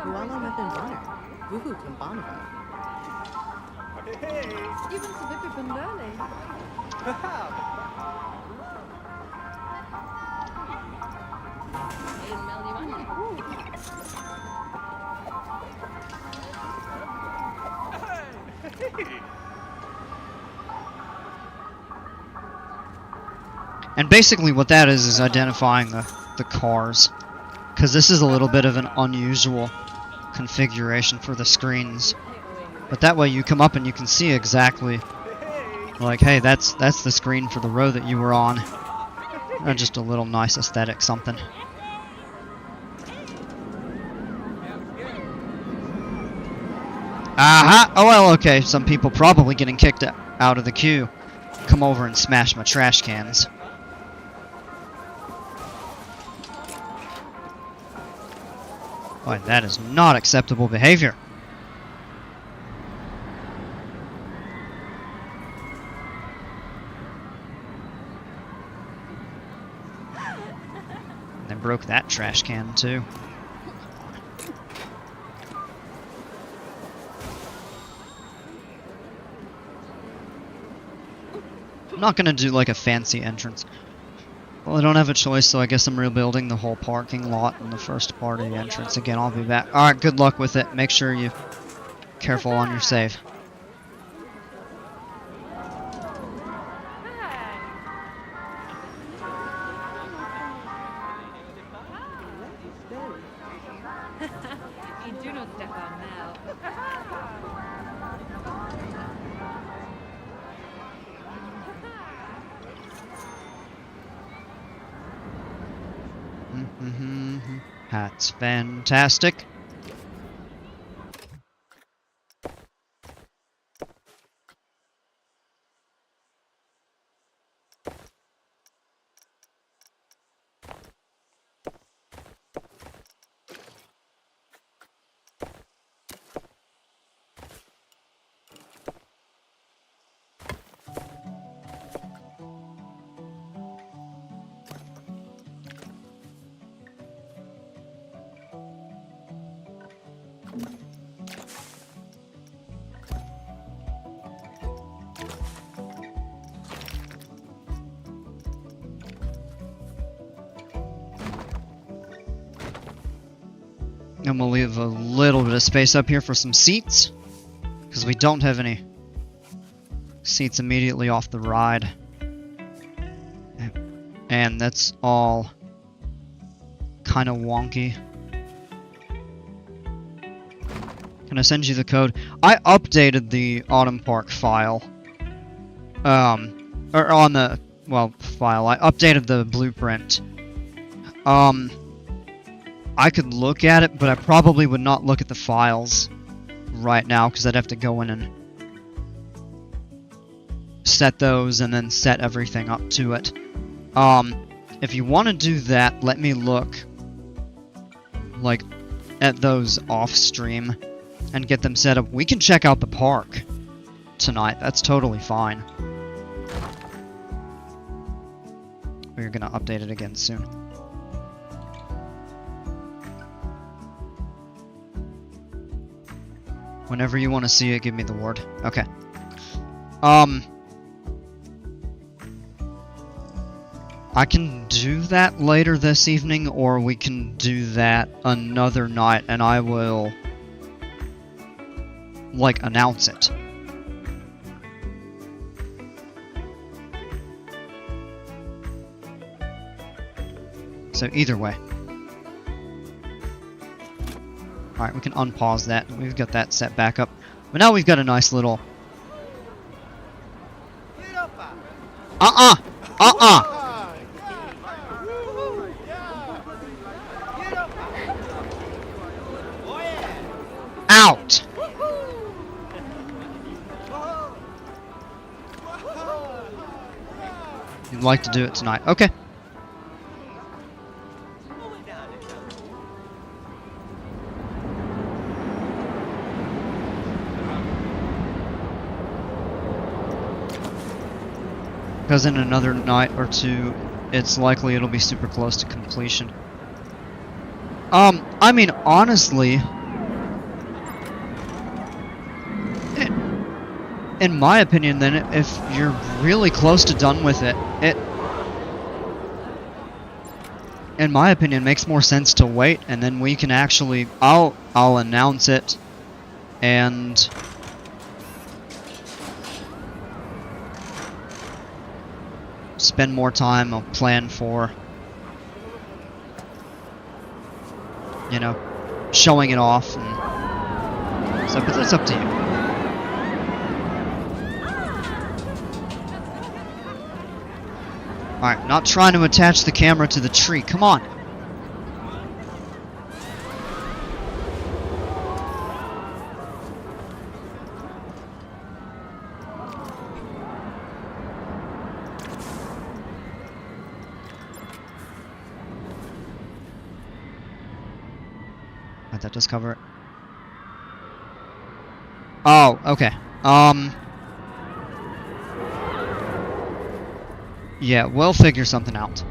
Luana met een banner. Wuhu kan Bonneville. And basically what that is identifying the cars. Because this is a little bit of an unusual configuration for the screens. But that way you come up and you can see exactly, like, hey, that's the screen for the row that you were on. Just a little nice aesthetic something. Aha! Oh well, okay, some people probably getting kicked out of the queue. Come over and smash my trash cans. Boy, that is not acceptable behavior. They broke that trash can too. I'm not gonna do like a fancy entrance. Well, I don't have a choice, so I guess I'm rebuilding the whole parking lot in the first part of the entrance. Again, I'll be back. Alright, good luck with it. Make sure you careful on your save. That's fantastic. And we'll leave a little bit of space up here for some seats, because we don't have any seats immediately off the ride. And that's all kind of wonky. Can I send you the code? I updated the Autumn Park file. Or on the, well, file. I updated the blueprint. I could look at it, but I probably would not look at the files right now, because I'd have to go in and set those and then set everything up to it. If you want to do that, let me look like at those off stream and get them set up. We can check out the park tonight. That's totally fine. We're gonna update it again soon. Whenever you want to see it, give me the word. Okay. I can do that later this evening, or we can do that another night, and I will, like, announce it. So either way. Alright, we can unpause that. We've got that set back up. But now we've got a nice little... Out! You'd like to do it tonight. Okay. Because in another night or two, it's likely it'll be super close to completion. I mean, honestly, in my opinion, then, if you're really close to done with it, in my opinion, makes more sense to wait, and then we can actually, I'll announce it, and spend more time, I'll plan for, you know, showing it off, and so, but that's up to you. Alright, not trying to attach the camera to the tree, come on! Alright, that does cover it. Oh, okay. Yeah, we'll figure something out.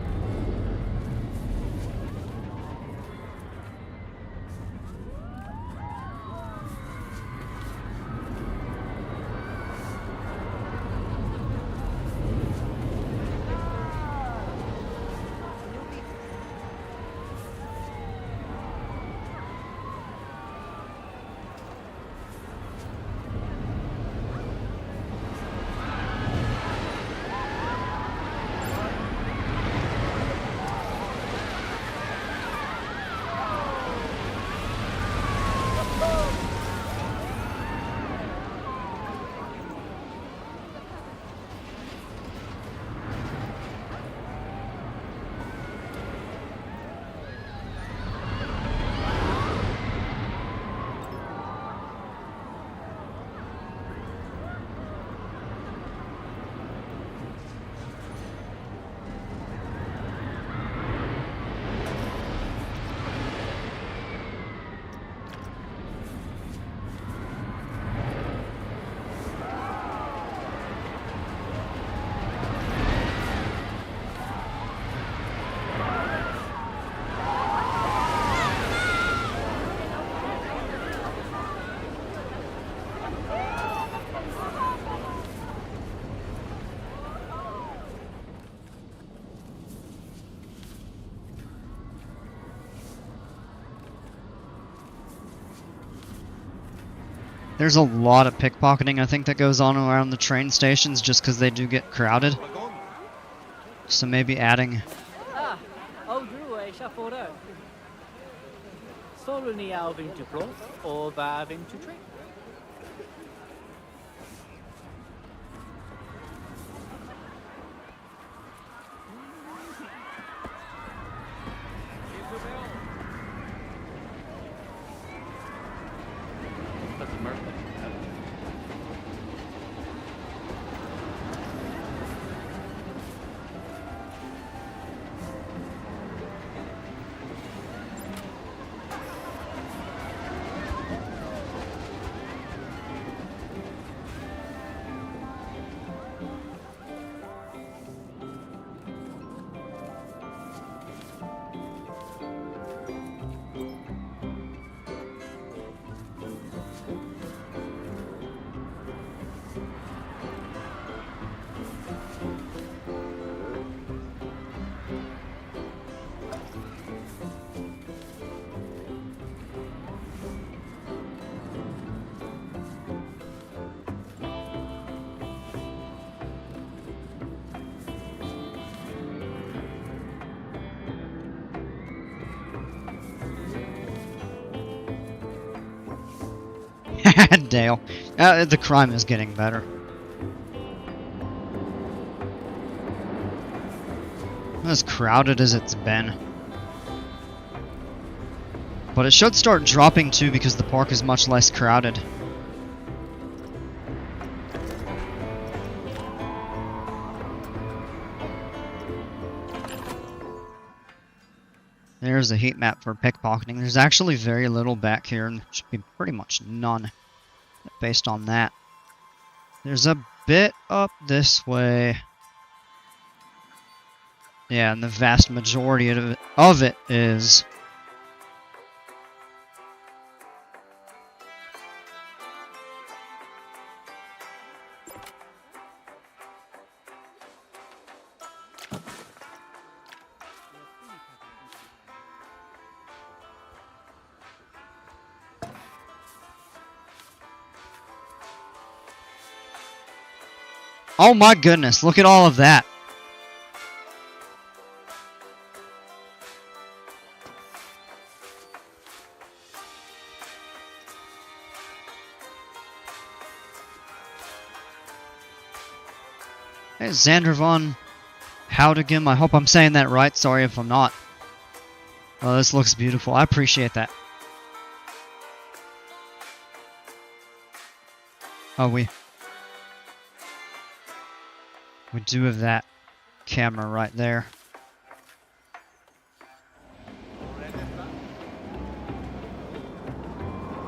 There's a lot of pickpocketing, I think, that goes on around the train stations just because they do get crowded. So maybe adding... Dale. The crime is getting better. As crowded as it's been. But it should start dropping too because the park is much less crowded. There's a heat map for pickpocketing. There's actually very little back here, and should be pretty much none based on that. There's a bit up this way. Yeah, and the vast majority of it is. Oh my goodness, look at all of that. Hey, Xander von Houdigam, I hope I'm saying that right. Sorry if I'm not. Oh, this looks beautiful. I appreciate that. Oh, we do have that camera right there.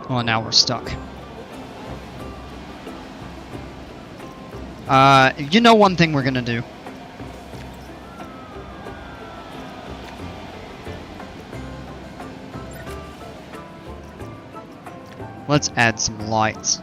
Oh, now we're stuck. You know one thing we're gonna do. Let's add some lights.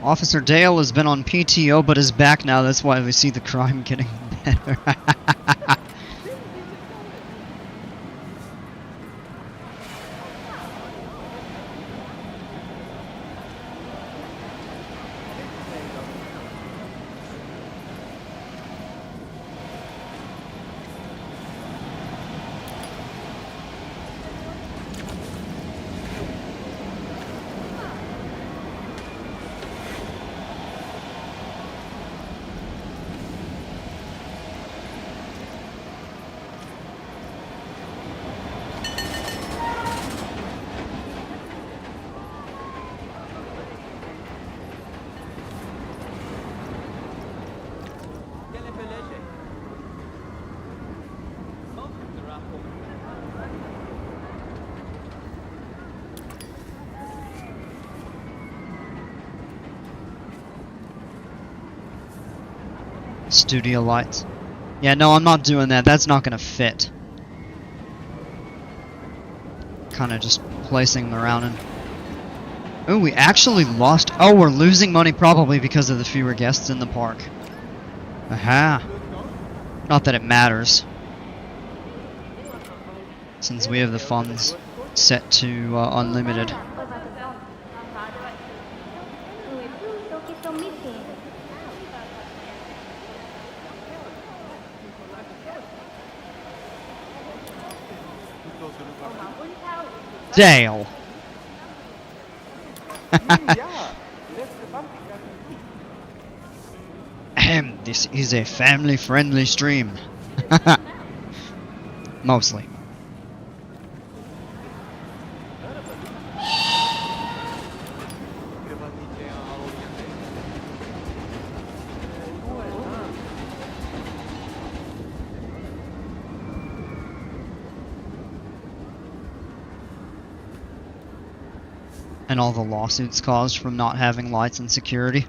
Officer Dale has been on PTO but is back now. That's why we see the crime getting better. Studio lights. Yeah, no, I'm not doing that. That's not gonna fit. Kind of just placing them around and... Oh, we actually lost... Oh, we're losing money probably because of the fewer guests in the park. Aha. Not that it matters. Since we have the funds set to unlimited. Dale. Ahem, this is a family-friendly stream. Mostly. And all the lawsuits caused from not having lights and security.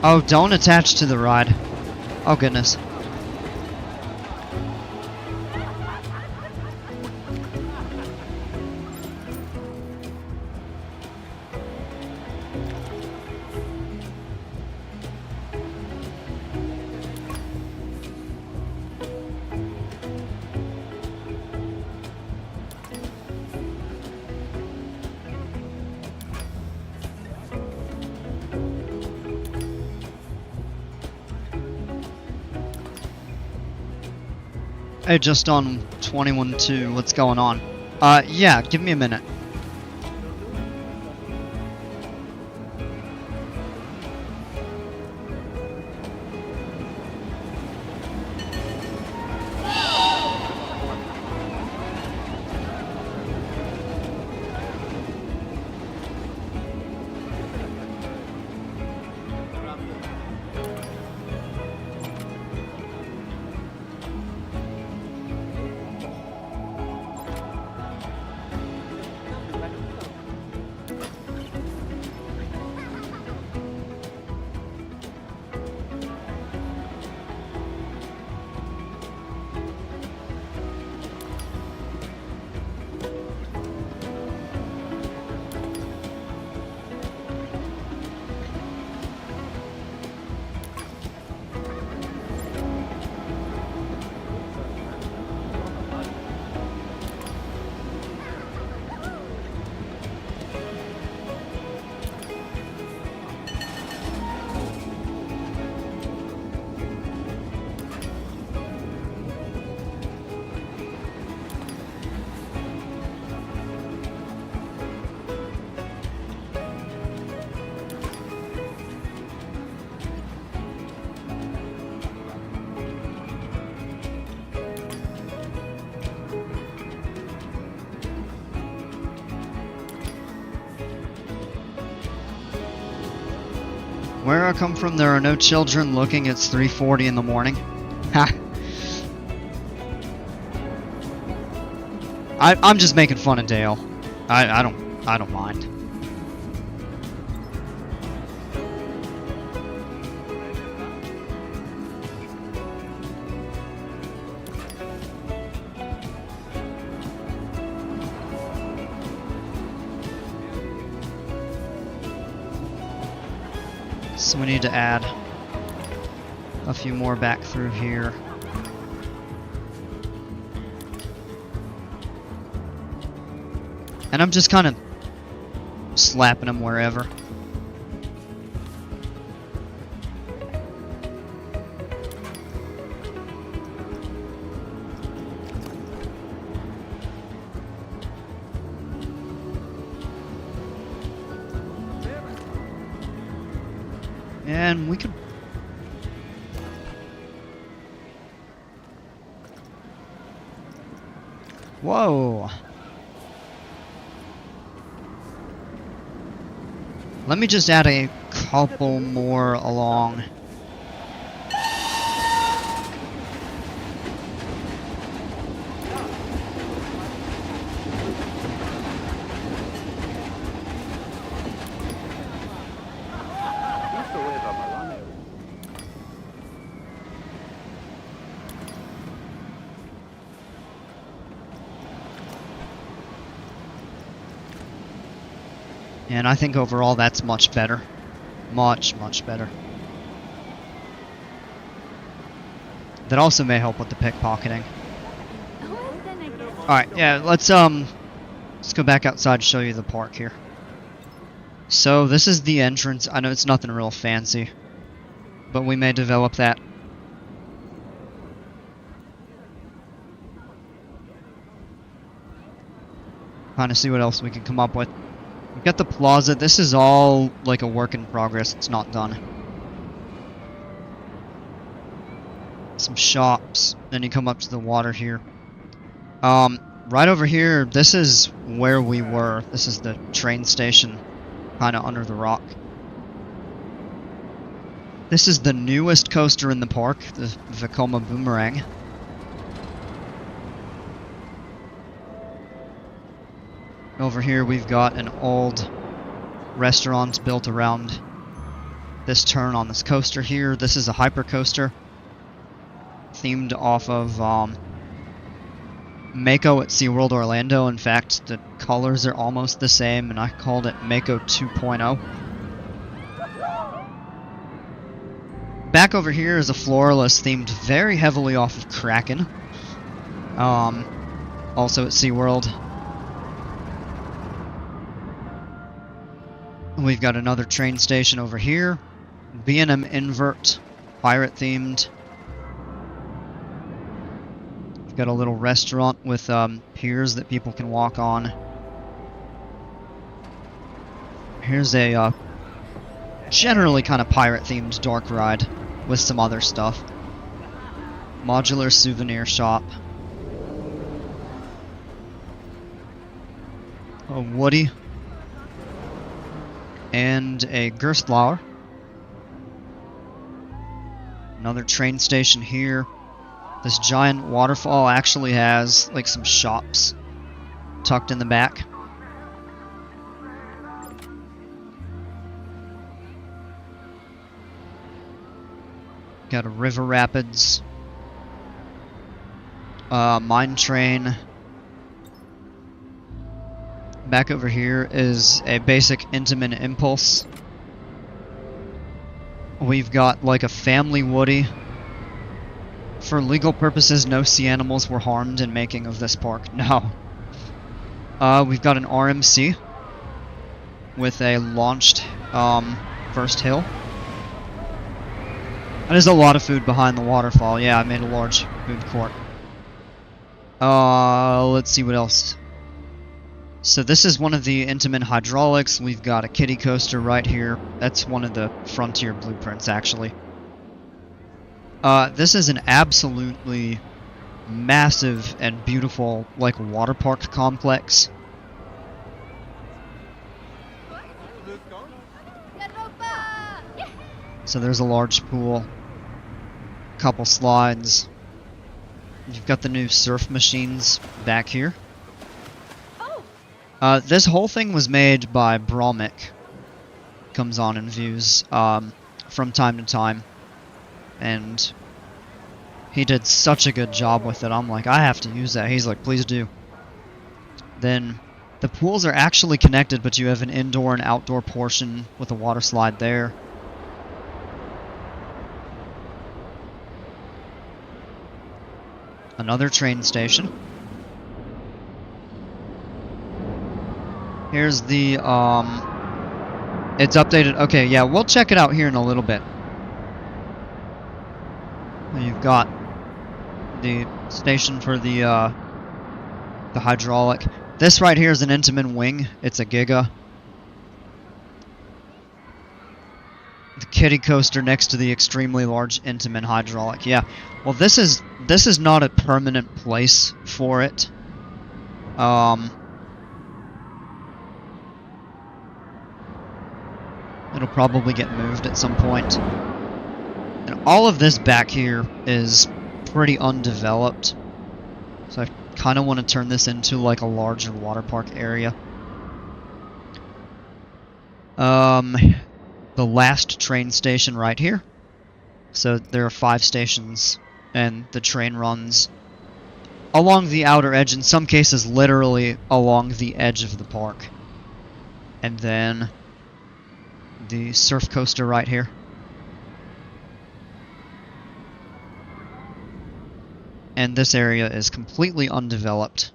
Oh, don't attach to the ride. Oh, goodness. Hey, just on 21-2, what's going on? Yeah, give me a minute. Where I come from, there are no children looking. It's 3:40 in the morning. Ha! I'm just making fun of Dale. I don't mind. So we need to add a few more back through here. And I'm just kind of slapping them wherever. And we could... Whoa! Let me just add a couple more along. And I think overall that's much better. Much, much better. That also may help with the pickpocketing. Alright, yeah, let's go back outside and show you the park here. So this is the entrance. I know it's nothing real fancy, but we may develop that. Kind of see what else we can come up with. We've got the plaza. This is all like a work in progress. It's not done. Some shops. Then you come up to the water here. Right over here, this is where we were. This is the train station, kind of under the rock. This is the newest coaster in the park, the Vekoma Boomerang. Over here we've got an old restaurant built around this turn on this coaster here. This is a hyper coaster themed off of Mako at SeaWorld Orlando. In fact, the colors are almost the same, and I called it Mako 2.0. Back over here is a Floralist themed very heavily off of Kraken. Also at SeaWorld. We've got another train station over here. B&M Invert, pirate themed. We've got a little restaurant with piers that people can walk on. Here's a generally kind of pirate themed dark ride with some other stuff. Modular souvenir shop. A Woody. And a Gerstblauer. Another train station here. This giant waterfall actually has like some shops tucked in the back. Got a River Rapids. Mine train. Back over here is a basic Intamin Impulse. We've got like a family Woody. For legal purposes, no sea animals were harmed in making of this park. No. We've got an RMC with a launched first hill. There's a lot of food behind the waterfall. Yeah, I made a large food court. Let's see what else. So this is one of the Intamin hydraulics. We've got a kiddie coaster right here. That's one of the Frontier blueprints, actually. This is an absolutely massive and beautiful, like, water park complex. So there's a large pool, couple slides. You've got the new surf machines back here. This whole thing was made by Bromik. Comes on in views from time to time. And he did such a good job with it. I'm like, I have to use that. He's like, please do. Then the pools are actually connected, but you have an indoor and outdoor portion with a water slide there. Another train station. Here's the, it's updated. Okay, yeah, we'll check it out here in a little bit. You've got the station for the hydraulic. This right here is an Intamin wing. It's a Giga. The kiddie coaster next to the extremely large Intamin hydraulic. Yeah. Well, this is not a permanent place for it. It'll probably get moved at some point. And all of this back here is pretty undeveloped. So I kind of want to turn this into like a larger water park area. The last train station right here. So there are 5 stations, and the train runs along the outer edge, in some cases literally along the edge of the park. And then the surf coaster right here. And this area is completely undeveloped,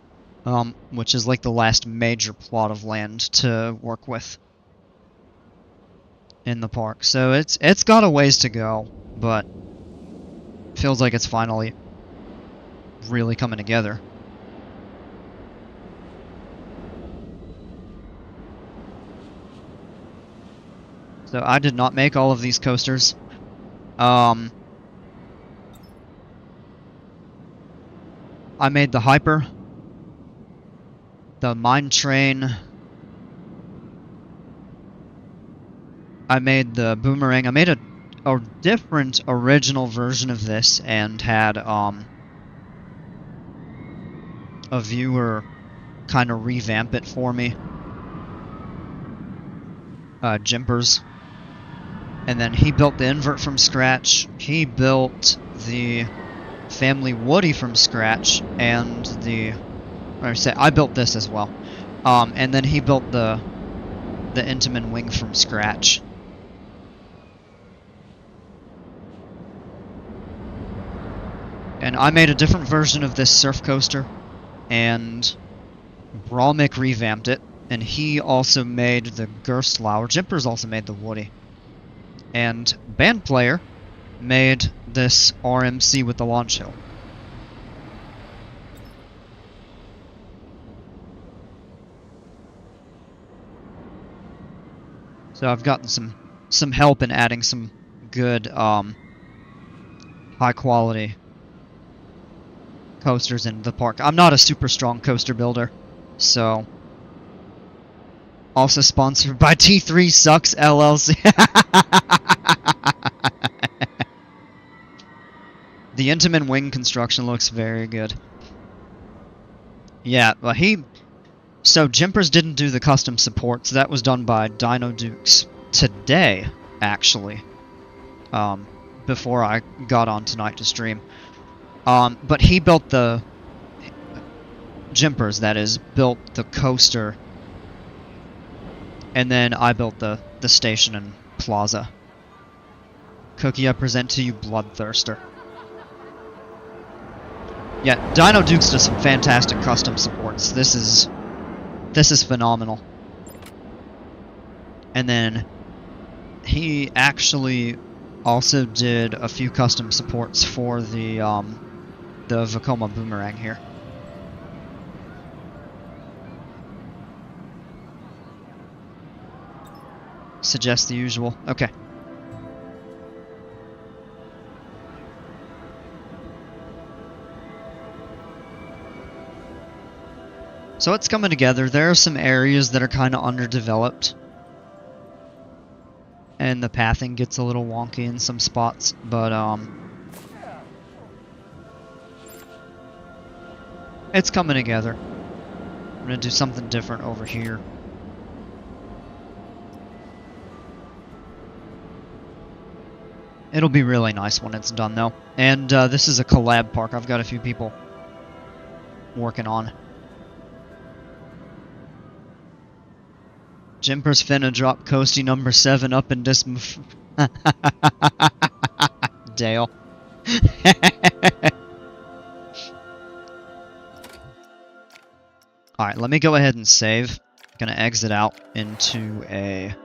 which is like the last major plot of land to work with in the park. So it's got a ways to go, but feels like it's finally really coming together. So I did not make all of these coasters. I made the Hyper, the Mine Train, I made the Boomerang. I made a different original version of this and had a viewer kind of revamp it for me. Jimpers. And then he built the invert from scratch. He built the family Woody from scratch, and I built this as well. And then he built the Intamin wing from scratch. And I made a different version of this surf coaster, and Brawmick revamped it, and he also made the Gerstlauer. Jimpers also made the Woody. And Bandplayer made this RMC with the launch hill. So I've gotten some help in adding some good high quality coasters into the park. I'm not a super strong coaster builder, so also sponsored by T3 Sucks LLC. The Intamin wing construction looks very good. Yeah, well so Jimpers didn't do the custom support, so that was done by Dino Dukes today, actually. Before I got on tonight to stream. But he built Jimpers, that is, built the coaster. And then I built the station and plaza. Cookie, I present to you Bloodthirster. Yeah, Dino Dukes does some fantastic custom supports. This is phenomenal. And then he actually also did a few custom supports for the Vekoma Boomerang here. Suggest the usual. Okay. So it's coming together. There are some areas that are kind of underdeveloped. And the pathing gets a little wonky in some spots, but it's coming together. I'm gonna do something different over here. It'll be really nice when it's done, though. And this is a collab park. I've got a few people working on. Jimpers finna drop Coasty number 7 up in this Dale. Alright, let me go ahead and save. Gonna exit out into a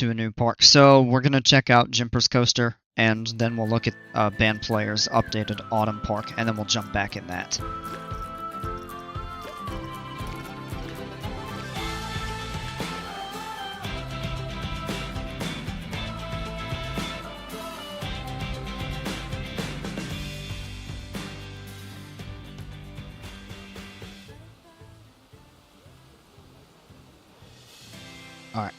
new park. So we're gonna check out Jimpers Coaster, and then we'll look at Bandplayer's updated Autumn Park, and then we'll jump back in that. Alright.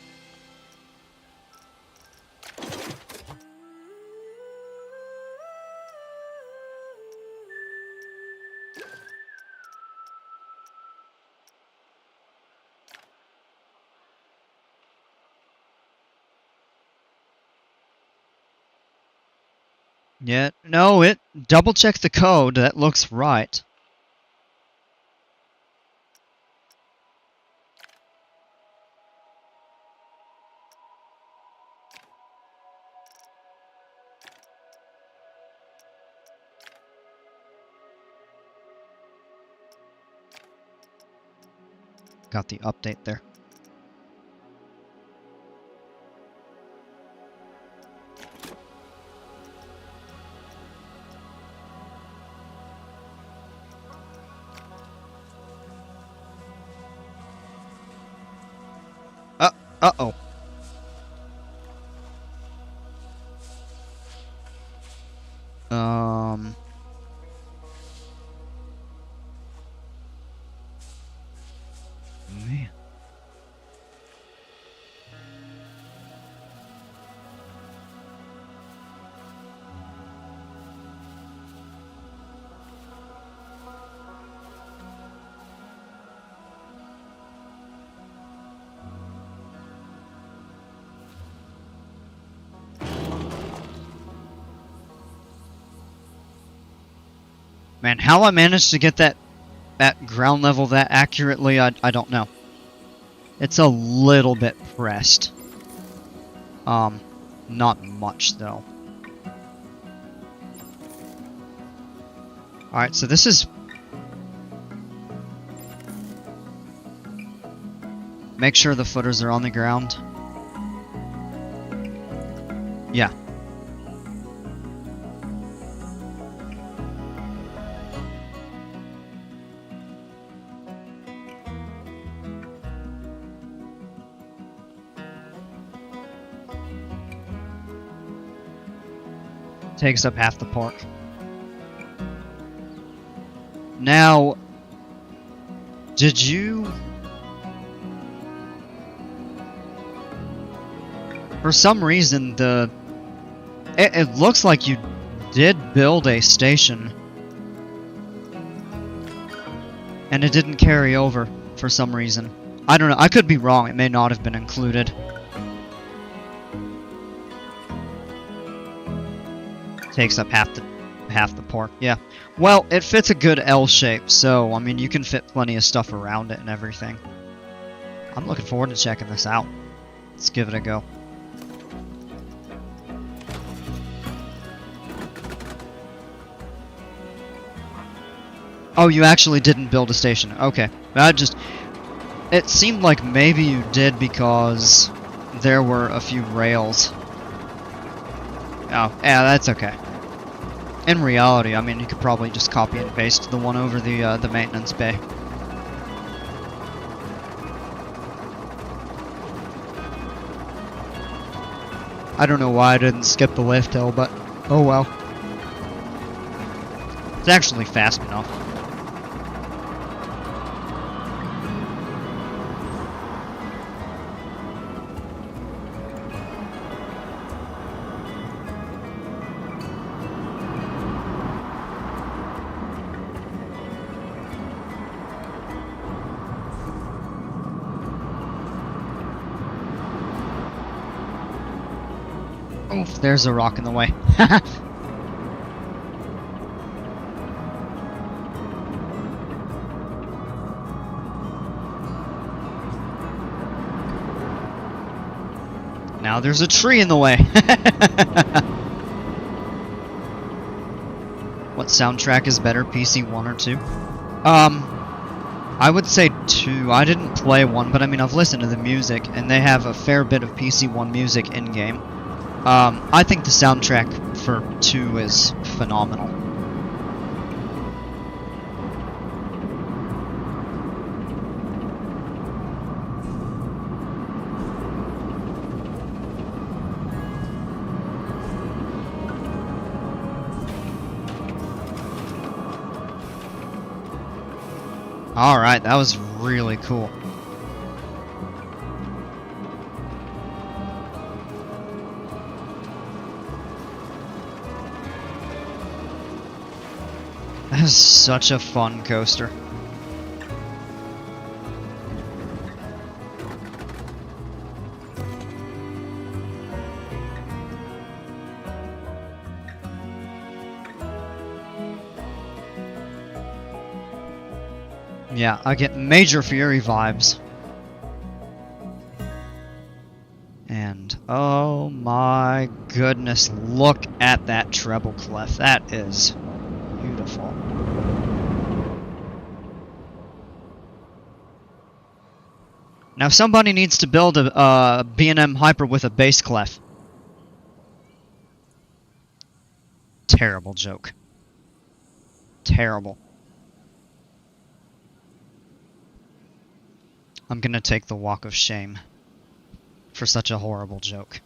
Yeah, no, double check the code, that looks right. Got the update there. Uh-oh. Man. Man, how I managed to get that ground level that accurately, I don't know. It's a little bit pressed. Not much though. Alright, so this is... Make sure the footers are on the ground. Yeah. Takes up half the park. Now, did you... For some reason, it looks like you did build a station. And it didn't carry over for some reason. I don't know, I could be wrong, it may not have been included. Takes up half the park, yeah. Well, it fits a good L shape, so, I mean, you can fit plenty of stuff around it and everything. I'm looking forward to checking this out. Let's give it a go. Oh, you actually didn't build a station. Okay. It seemed like maybe you did because there were a few rails. Oh, yeah, that's okay. In reality, I mean, you could probably just copy and paste the one over the maintenance bay. I don't know why I didn't skip the lift hill, but oh well. It's actually fast enough. Oof, there's a rock in the way. Now there's a tree in the way. What soundtrack is better, PC 1 or 2? I would say 2. I didn't play 1, but I mean, I've listened to the music, and they have a fair bit of PC 1 music in-game. I think the soundtrack for 2 is phenomenal. Alright, that was really cool. That is such a fun coaster. Yeah, I get Major Fury vibes. And oh my goodness, look at that treble clef. That is beautiful. Now somebody needs to build a B&M Hyper with a bass clef. Terrible joke. Terrible. I'm gonna take the walk of shame for such a horrible joke.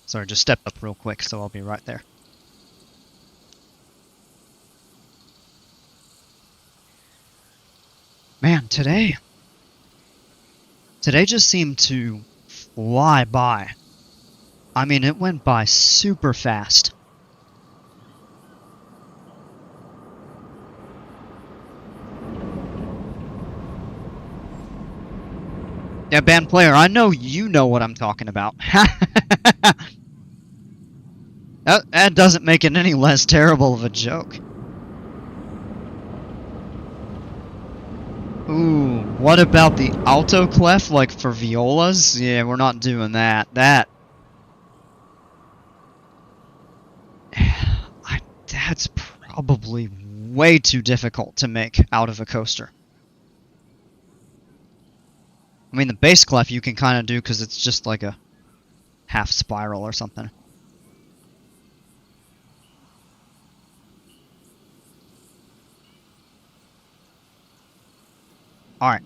Sorry, just stepped up real quick, so I'll be right there. Man, today just seemed to fly by. I mean, it went by super fast. Yeah, band player, I know you know what I'm talking about. That doesn't make it any less terrible of a joke. Ooh, what about the alto clef, like for violas? Yeah, we're not doing that. That's probably way too difficult to make out of a coaster. I mean, the bass clef you can kind of do because it's just like a half spiral or something. Alright.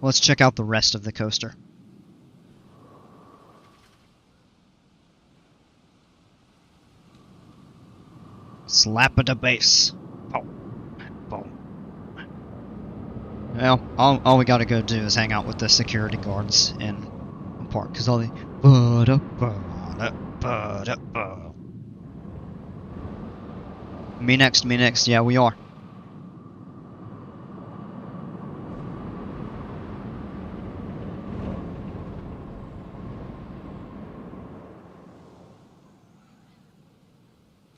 Let's check out the rest of the coaster. Slap of the bass. Oh. Boom. Well, all we gotta go do is hang out with the security guards in the park, because all the... Me next, yeah, we are.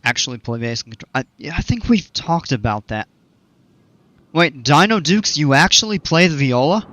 Actually play bass control. I think we've talked about that. Wait, Dino Dukes, you actually play the viola?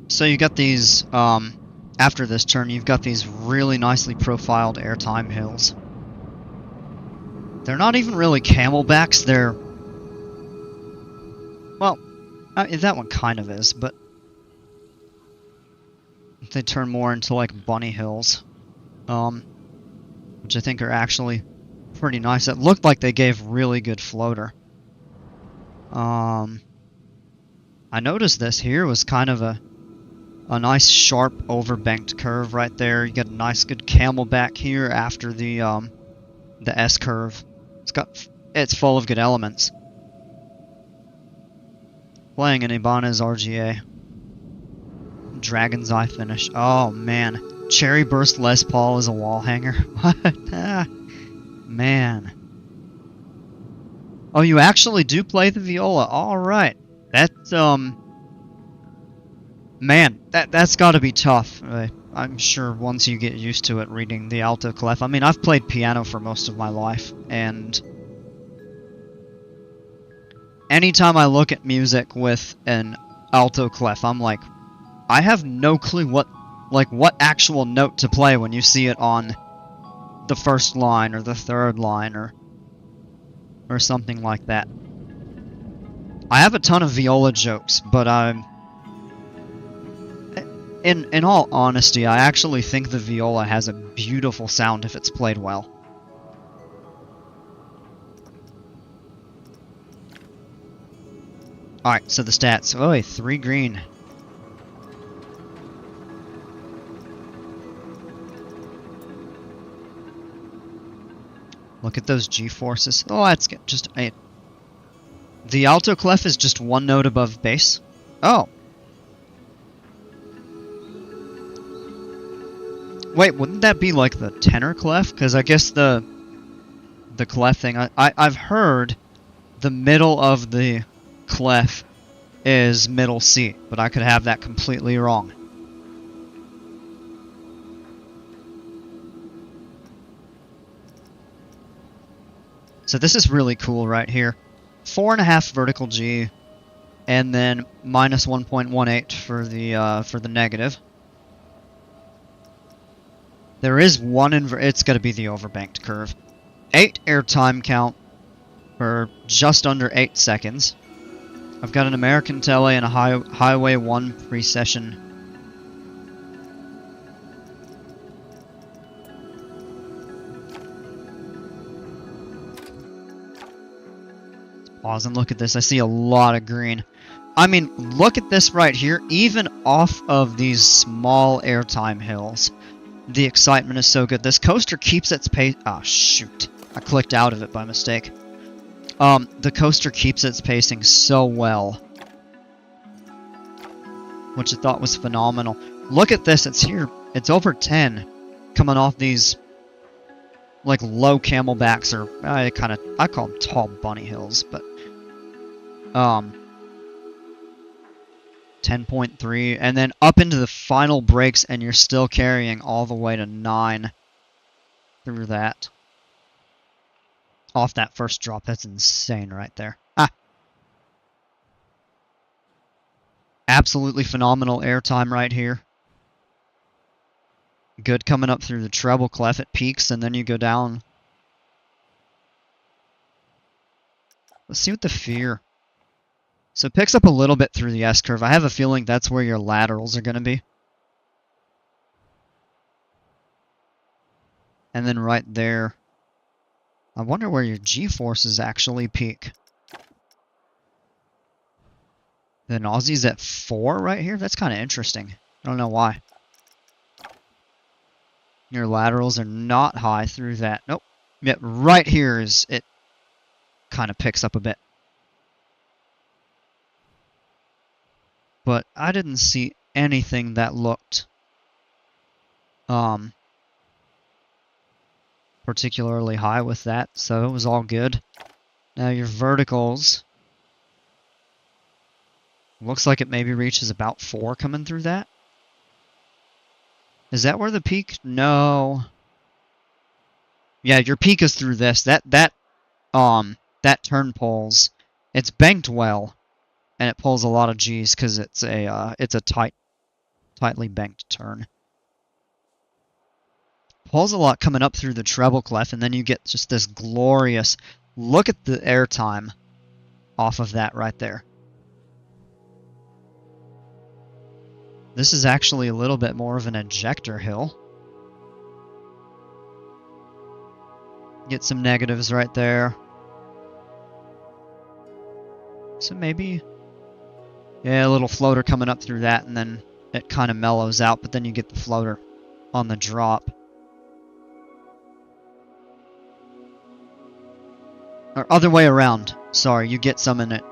So you got these, after this turn, you've got these really nicely profiled airtime hills. They're not even really camelbacks, they're... Well, that one kind of is, but... They turn more into, like, bunny hills. Which I think are actually pretty nice. It looked like they gave really good floater. I noticed this here was kind of a nice sharp overbanked curve right there. You get a nice good camelback here after the S curve. It's full of good elements. Playing an Ibanez RGA. Dragon's Eye finish. Oh man. Cherry Burst Les Paul is a wall hanger. What? Man. Oh, you actually do play the viola. Alright. That's, man, that's gotta be tough. I'm sure once you get used to it, reading the alto clef. I mean, I've played piano for most of my life, and anytime I look at music with an alto clef, I'm like, I have no clue what actual note to play when you see it on the first line or the third line or something like that. I have a ton of viola jokes, but in all honesty, I actually think the viola has a beautiful sound if it's played well. Alright, so the stats. Oh, 3 green. Look at those G-forces. Oh, that's just... The alto clef is just 1 note above bass. Oh. Wait, wouldn't that be like the tenor clef? Because I guess the clef thing... I've heard the middle of the clef is middle C, but I could have that completely wrong. So this is really cool right here. 4.5 vertical G, and then minus 1.18 for the negative. There is one it's got to be the overbanked curve. 8 airtime count for just under 8 seconds. I've got an American Tele and a Highway 1 pre-session. Pause and look at this. I see a lot of green. I mean, look at this right here. Even off of these small airtime hills, the excitement is so good. This coaster keeps its pace. Oh, shoot. I clicked out of it by mistake. The coaster keeps its pacing so well, which I thought was phenomenal. Look at this. It's here. It's over 10 coming off these, like, low camelbacks, or I call them tall bunny hills, but 10.3, and then up into the final brakes, and you're still carrying all the way to 9 through that. Off that first drop. That's insane right there. Ah. Absolutely phenomenal airtime right here. Good coming up through the treble clef. It peaks, and then you go down. Let's see what the fear. So it picks up a little bit through the S-curve. I have a feeling that's where your laterals are going to be. And then right there, I wonder where your G-forces actually peak. The Aussie's at 4 right here? That's kind of interesting. I don't know why. Your laterals are not high through that. Nope. Yet right here is it kind of picks up a bit. But I didn't see anything that looked particularly high with that, so it was all good. Now your verticals, looks like it maybe reaches about 4 coming through that. Is that where the peak? No. Yeah, your peak is through this. That turn pulls. It's banked well, and it pulls a lot of G's because it's a tightly banked turn. Pulls a lot coming up through the treble clef, and then you get just this glorious look at the airtime off of that right there. This is actually a little bit more of an ejector hill. Get some negatives right there. So maybe, yeah, a little floater coming up through that, and then it kind of mellows out, but then you get the floater on the drop. Or other way around. Sorry, you get some and it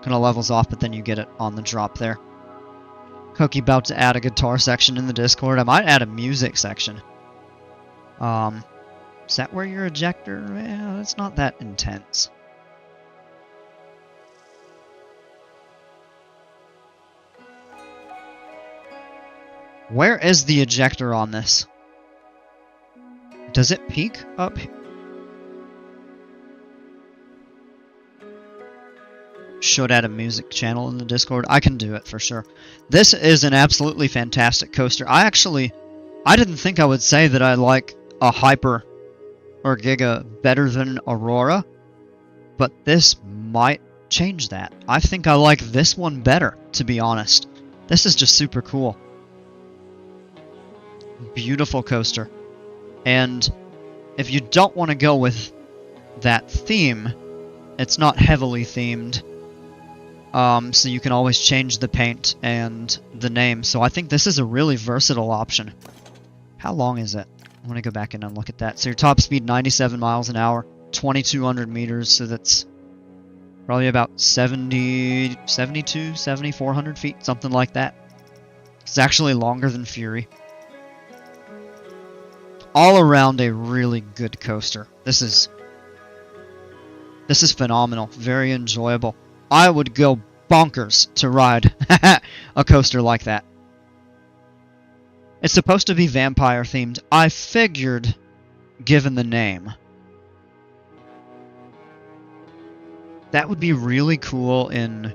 kind of levels off, but then you get it on the drop there. Cookie about to add a guitar section in the Discord. I might add a music section. Is that where your ejector? Yeah, it's not that intense. Where is the ejector on this? Does it peak up? Should add a music channel in the Discord. I can do it for sure. This is an absolutely fantastic coaster. I didn't think I would say that I like a Hyper or Giga better than Aurora, but this might change that. I think I like this one better, to be honest. This is just super cool. Beautiful coaster. And if you don't want to go with that theme, it's not heavily themed. So you can always change the paint and the name. So I think this is a really versatile option. How long is it? I want to go back in and look at that. So your top speed 97 miles an hour, 2,200 meters. So that's probably about 7,400 feet, something like that. It's actually longer than Fury. All around a really good coaster. This is phenomenal. Very enjoyable. I would go bonkers to ride a coaster like that. It's supposed to be vampire themed. I figured, given the name, that would be really cool in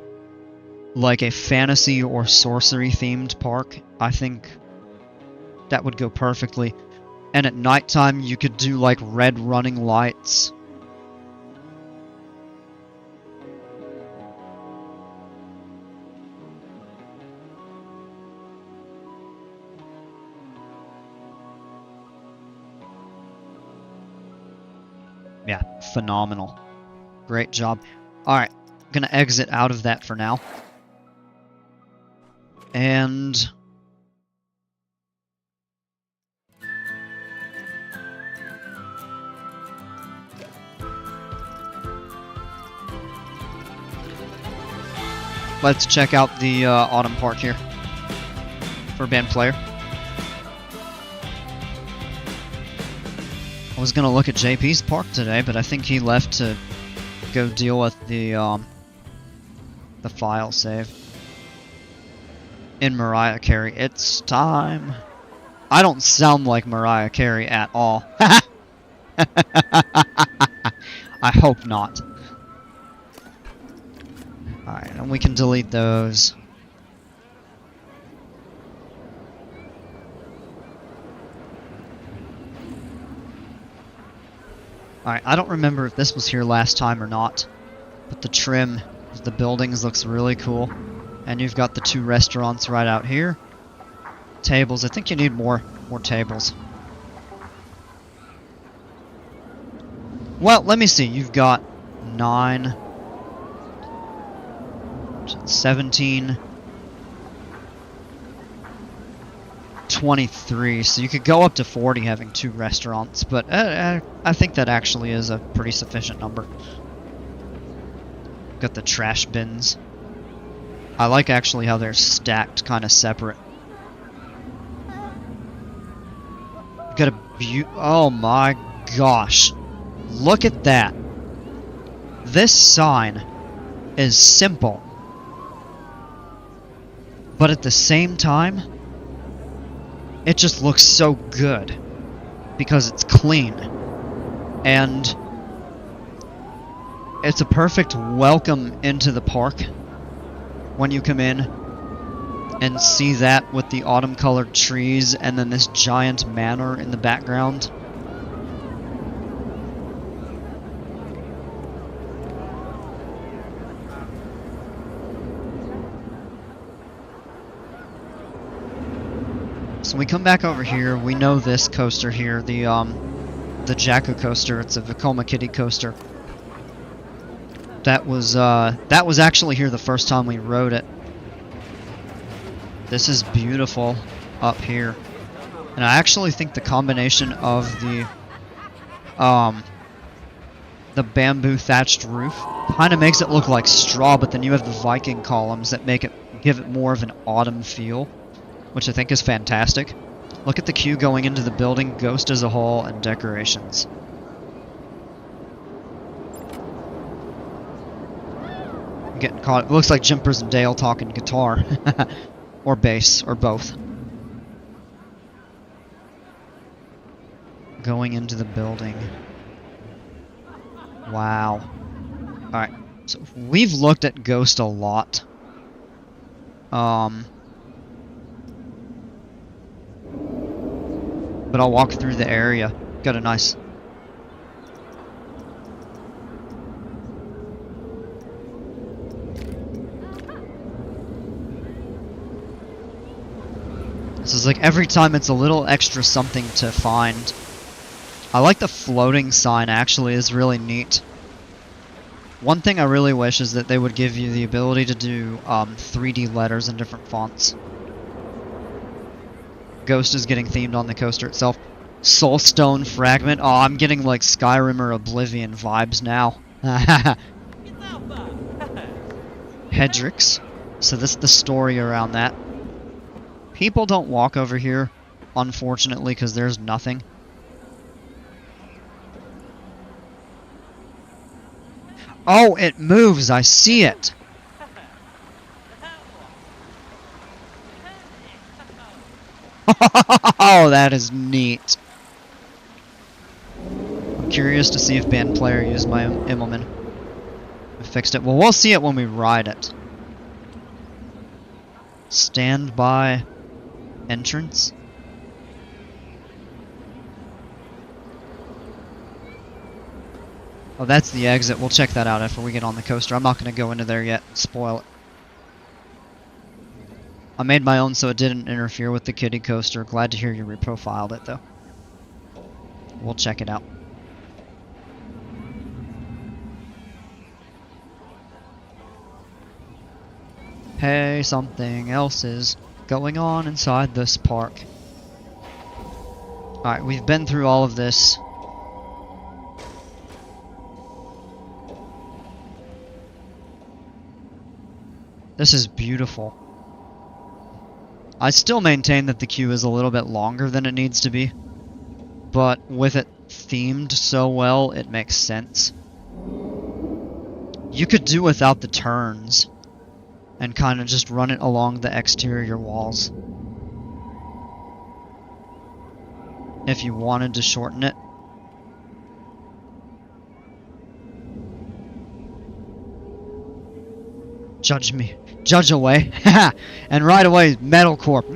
like a fantasy or sorcery themed park. I think that would go perfectly. And at nighttime you could do like red running lights. Yeah, phenomenal. Great job. Alright, I'm gonna exit out of that for now. And let's check out the Autumn Park here for band player. I was gonna look at JP's park today, but I think he left to go deal with the file save. In Mariah Carey, it's time. I don't sound like Mariah Carey at all. I hope not. Alright, and we can delete those. Alright, I don't remember if this was here last time or not, but the trim of the buildings looks really cool. And you've got the 2 restaurants right out here. Tables, I think you need more tables. Well, let me see, you've got 9, 17, 23, so you could go up to 40 having 2 restaurants, but I think that actually is a pretty sufficient number. Got the trash bins. I like actually how they're stacked kind of separate. Got a oh my gosh. Look at that. This sign is simple, but at the same time, it just looks so good because it's clean. And it's a perfect welcome into the park when you come in and see that with the autumn colored trees and then this giant manor in the background. So we come back over here. We know this coaster here, the Jacko coaster. It's a Vekoma Kitty coaster. That was actually here the first time we rode it. This is beautiful up here, and I actually think the combination of the bamboo thatched roof kind of makes it look like straw, but then you have the Viking columns that give it more of an autumn feel, which I think is fantastic. Look at the queue going into the building, Ghost as a whole, and decorations. I'm getting caught. It looks like Jimpers and Dale talking guitar. Or bass, or both. Going into the building. Wow. Alright, so we've looked at Ghost a lot. But I'll walk through the area. Got a nice... This is like every time it's a little extra something to find. I like the floating sign, actually, is really neat. One thing I really wish is that they would give you the ability to do 3D letters in different fonts. Ghost is getting themed on the coaster itself. Soulstone Fragment. Oh, I'm getting like Skyrim or Oblivion vibes now. Hedrix. So this is the story around that. People don't walk over here, unfortunately, because there's nothing. Oh, it moves! I see it! Oh, that is neat. I'm curious to see if band player used my Immelman. I fixed it. Well, we'll see it when we ride it. Standby entrance. Oh, that's the exit. We'll check that out after we get on the coaster. I'm not going to go into there yet and spoil it. I made my own so it didn't interfere with the kiddie coaster. Glad to hear you reprofiled it, though. We'll check it out. Hey, something else is going on inside this park. Alright, we've been through all of this. This is beautiful. I still maintain that the queue is a little bit longer than it needs to be, but with it themed so well, it makes sense. You could do without the turns and kind of just run it along the exterior walls if you wanted to shorten it. Judge me. Judge away. And right away, Metalcorp.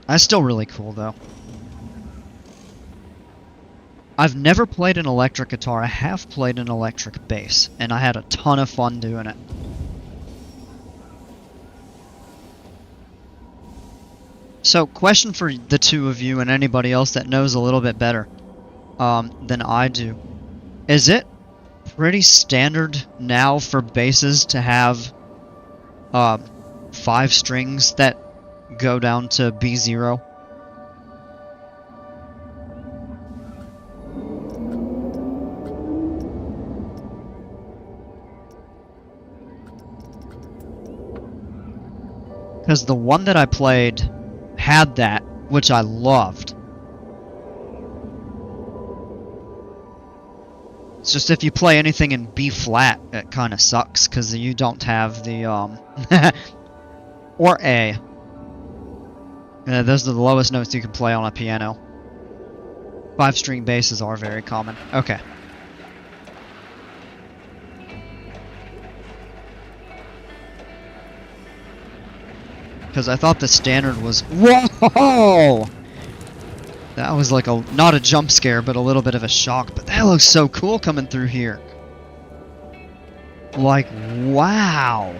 That's still really cool, though. I've never played an electric guitar. I have played an electric bass, and I had a ton of fun doing it. So, question for the two of you and anybody else that knows a little bit better than I do. Is it pretty standard now for basses to have 5 strings that go down to B0? Because the one that I played had that, which I loved. It's just if you play anything in B flat, it kind of sucks because you don't have the or A. Those are the lowest notes you can play on a piano. 5-string basses are very common. Okay. Because I thought the standard was... Whoa! That was like a... not a jump scare, but a little bit of a shock. But that looks so cool coming through here. Like, wow!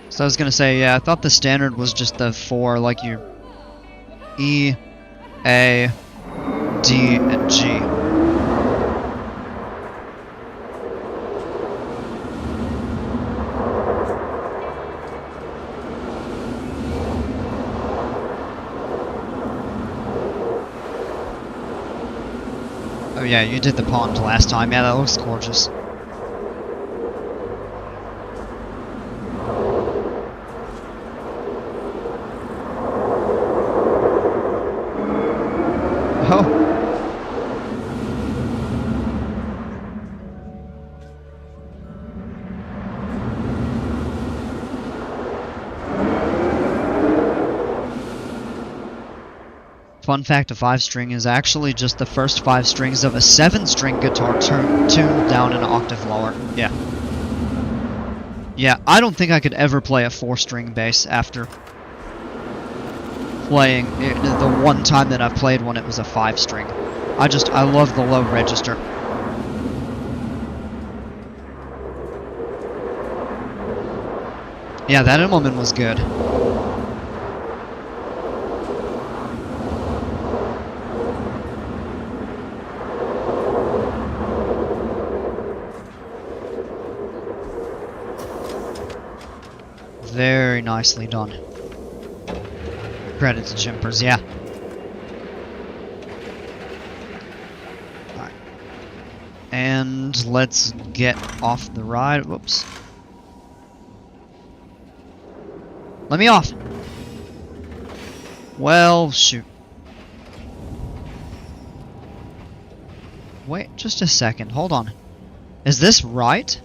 So I was gonna say, yeah, I thought the standard was just the 4, like you... E, A, D, and G. Oh yeah, you did the pond last time. Yeah, that looks gorgeous. Oh. Fun fact, a 5-string is actually just the first 5 strings of a 7-string guitar tuned down an octave lower. Yeah. Yeah, I don't think I could ever play a 4-string bass after playing it, the one time that I've played one, it was a 5-string. I love the low register. Yeah, that Immelman was good. Very nicely done. Credit to Chimpers, yeah. Alright. And let's get off the ride. Whoops. Let me off! Well, shoot. Wait, just a second. Hold on. Is this right?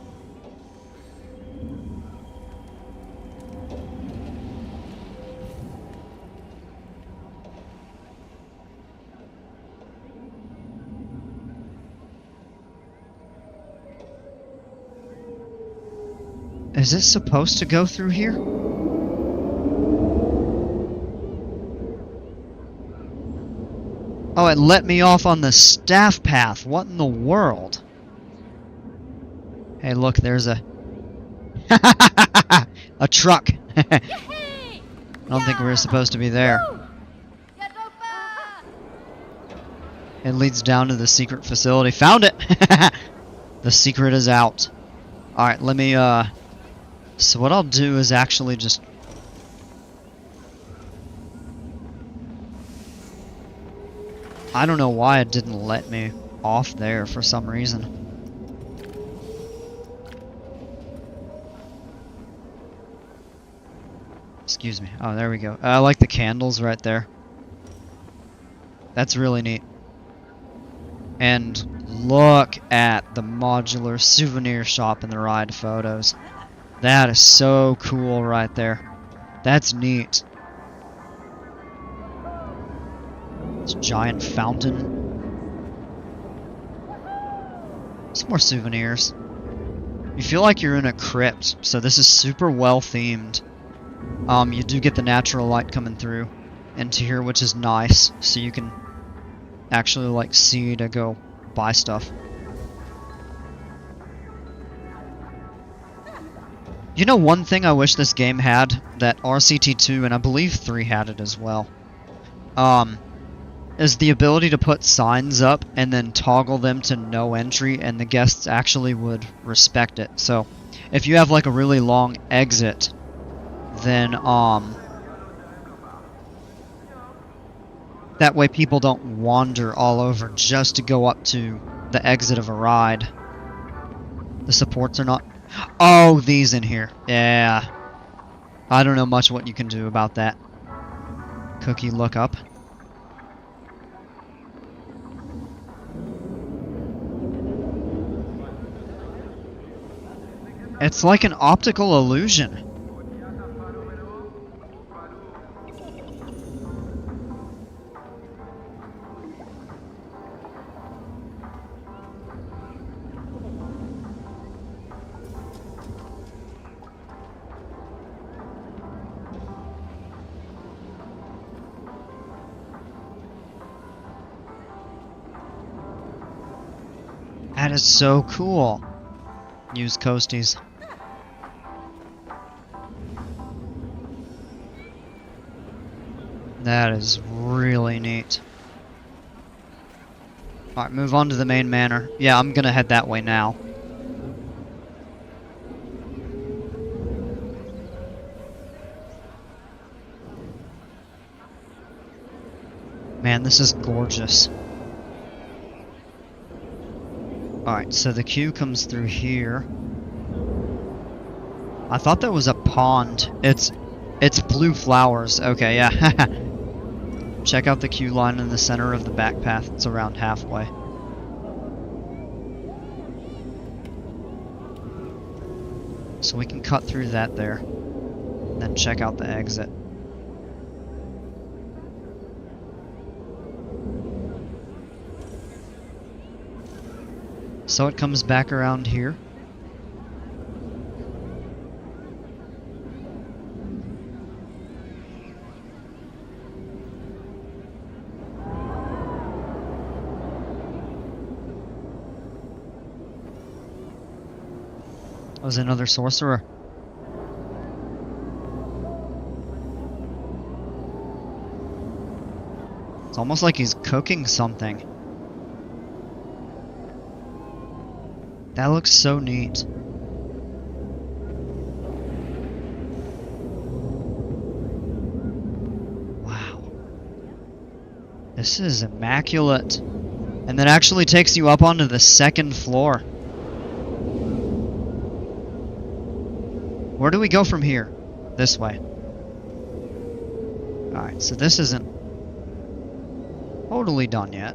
Is it supposed to go through here? Oh, it let me off on the staff path. What in the world? Hey, look, there's a... a truck. I don't think we were supposed to be there. It leads down to the secret facility. Found it! The secret is out. Alright, let me, so what I'll do is actually just... I don't know why it didn't let me off there for some reason. Excuse me. Oh, there we go. I like the candles right there. That's really neat. And look at the modular souvenir shop in the ride photos. That is so cool right there. That's neat. This giant fountain. Some more souvenirs. You feel like you're in a crypt, so this is super well themed. You do get the natural light coming through into here, which is nice, so you can actually like see to go buy stuff. You know, one thing I wish this game had that RCT2 and I believe 3 had it as well, is the ability to put signs up and then toggle them to no entry, and the guests actually would respect it. So if you have like a really long exit, then that way people don't wander all over just to go up to the exit of a ride. The supports are not... Oh, these in here. Yeah. I don't know much what you can do about that. Cookie, look up. It's like an optical illusion. That is so cool. Use coasties. That is really neat. Alright, move on to the main manor. Yeah, I'm gonna head that way now. Man, this is gorgeous. Alright, so the queue comes through here. I thought that was a pond. It's blue flowers. Okay, yeah. Check out the queue line in the center of the back path. It's around halfway. So we can cut through that there. And then check out the exit. So it comes back around here. That was another sorcerer. It's almost like he's cooking something. That looks so neat. Wow. This is immaculate. And that actually takes you up onto the second floor. Where do we go from here? This way. Alright, so this isn't totally done yet.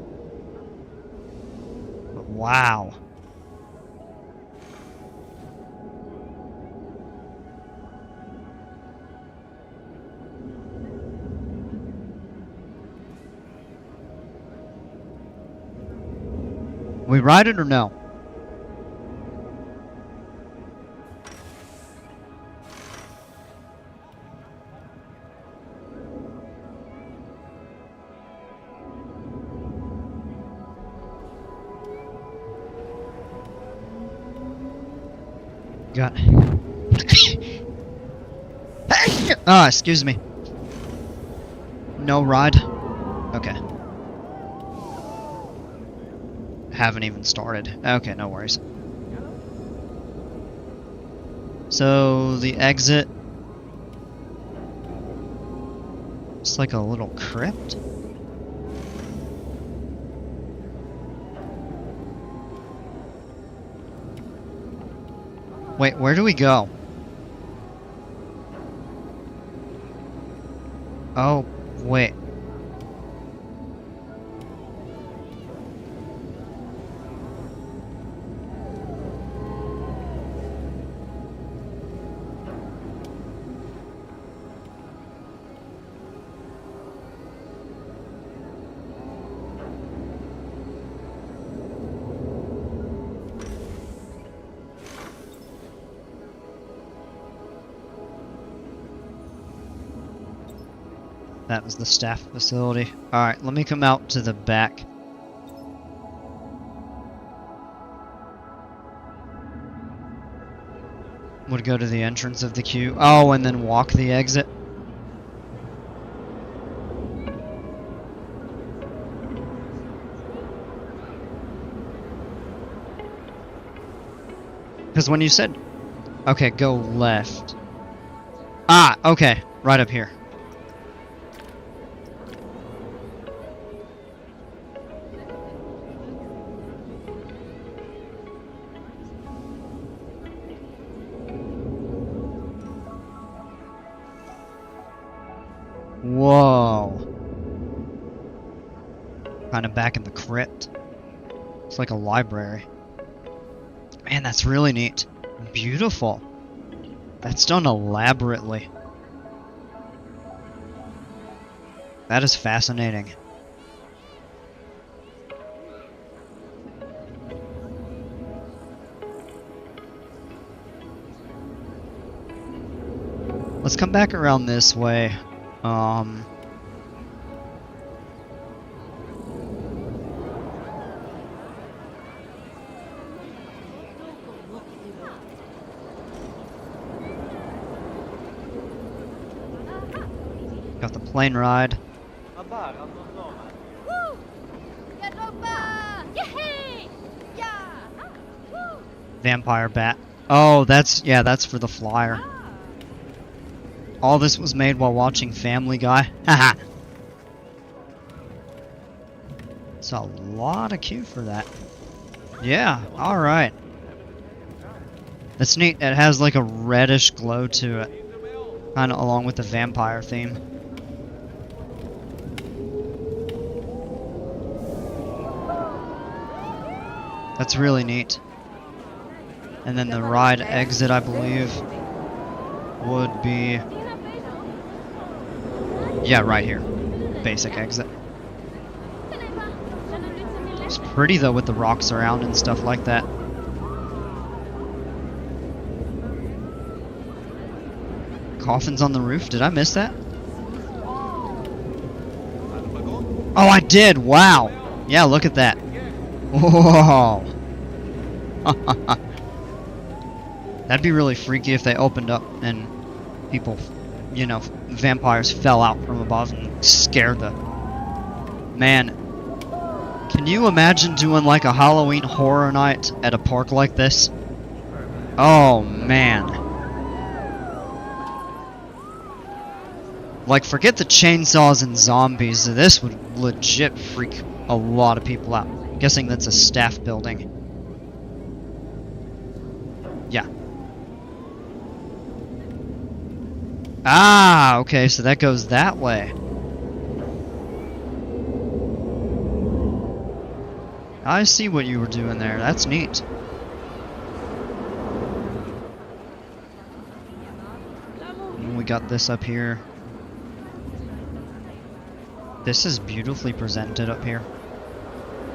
But wow. We ride it or no? Got. Ah, excuse me. No ride? Okay. Haven't even started. Okay, no worries. So, the exit... It's like a little crypt? Wait, where do we go? Oh, wait. That was the staff facility. Alright, let me come out to the back. Would go to the entrance of the queue. Oh, and then walk the exit. Because when you said... Okay, go left. Ah, okay. Right up here. Whoa. Kind of back in the crypt. It's like a library. Man, that's really neat. Beautiful. That's done elaborately. That is fascinating. Let's come back around this way. Got the plane ride. Woo! Europa! Yay! Yeah! Woo! Vampire bat. Oh, that's for the flyer. All this was made while watching Family Guy. Haha. It's a lot of queue for that. Yeah, alright. That's neat. It has like a reddish glow to it. Kinda along with the vampire theme. That's really neat. And then the ride exit, I believe, would be... Yeah, right here. Basic exit. It's pretty though with the rocks around and stuff like that. Coffins on the roof? Did I miss that? Oh, I did! Wow! Yeah, look at that. Whoa! That'd be really freaky if they opened up and people, you know, vampires fell out from above and scared the... Man. Can you imagine doing like a Halloween horror night at a park like this? Oh, man. Like, forget the chainsaws and zombies. This would legit freak a lot of people out. I'm guessing that's a staff building. Yeah. Ah, okay, so that goes that way. I see what you were doing there. That's neat. And we got this up here. This is beautifully presented up here.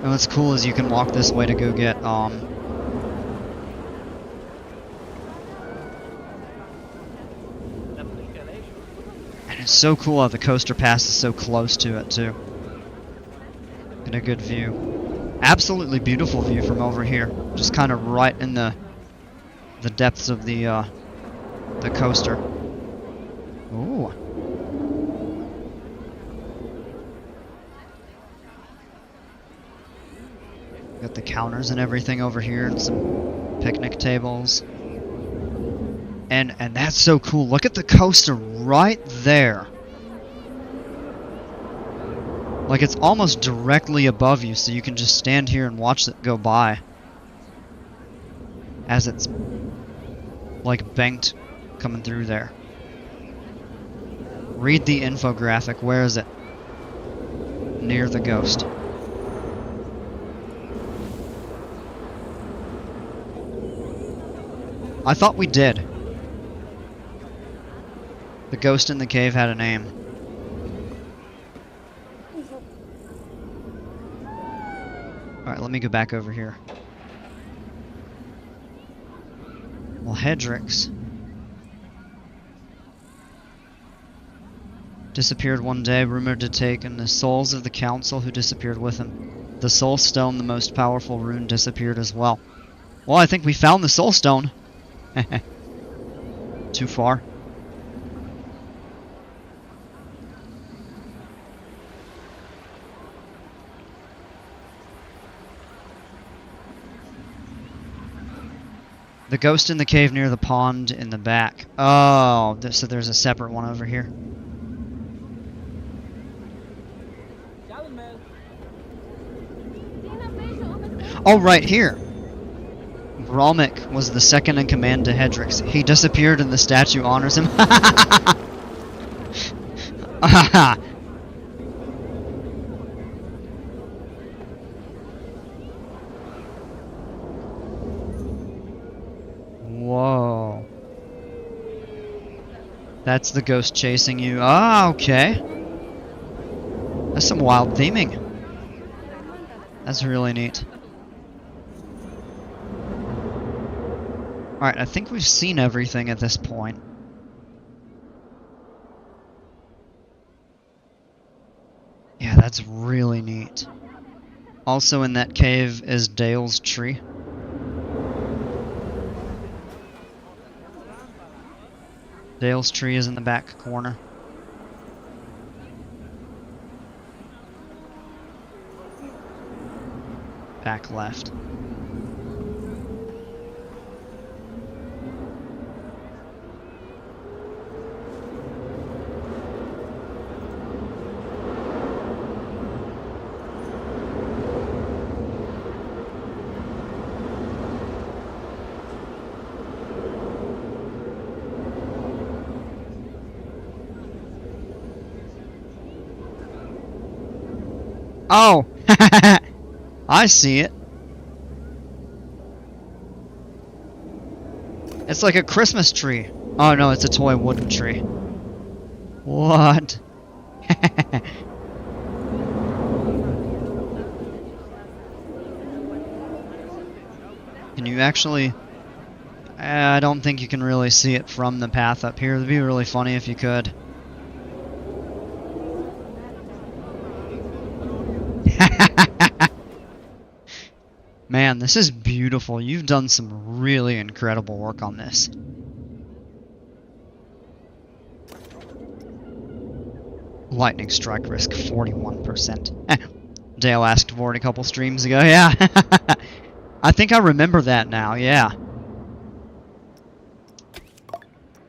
And what's cool is you can walk this way to go get, And it's so cool how the coaster pass is so close to it, too. Get a good view. Absolutely beautiful view from over here. Just kind of right in the depths of the coaster. Ooh. Got the counters and everything over here, and some picnic tables. And that's so cool. Look at the coaster right there. Like, it's almost directly above you, so you can just stand here and watch it go by. As it's, like, banked coming through there. Read the infographic. Where is it? Near the ghost. I thought we did. The ghost in the cave had a name. Alright, let me go back over here. Well, Hedrix disappeared one day, rumored to take in the souls of the council who disappeared with him. The soul stone, the most powerful rune, disappeared as well. Well, I think we found the soul stone. Too far. The ghost in the cave near the pond in the back. Oh, so there's a separate one over here. Oh, right here. Gromik was the second in command to Hedrix. He disappeared and the statue honors him. Whoa. That's the ghost chasing you. Ah, okay. That's some wild theming. That's really neat. Alright, I think we've seen everything at this point. Yeah, that's really neat. Also in that cave is Dale's tree. Dale's tree is in the back corner. Back left. Oh! I see it. It's like a Christmas tree. Oh no, it's a toy wooden tree. What? Can you actually... I don't think you can really see it from the path up here. It'd be really funny if you could. Man, this is beautiful. You've done some really incredible work on this. Lightning strike risk 41%. Dale asked for it a couple streams ago. Yeah. I think I remember that now. Yeah.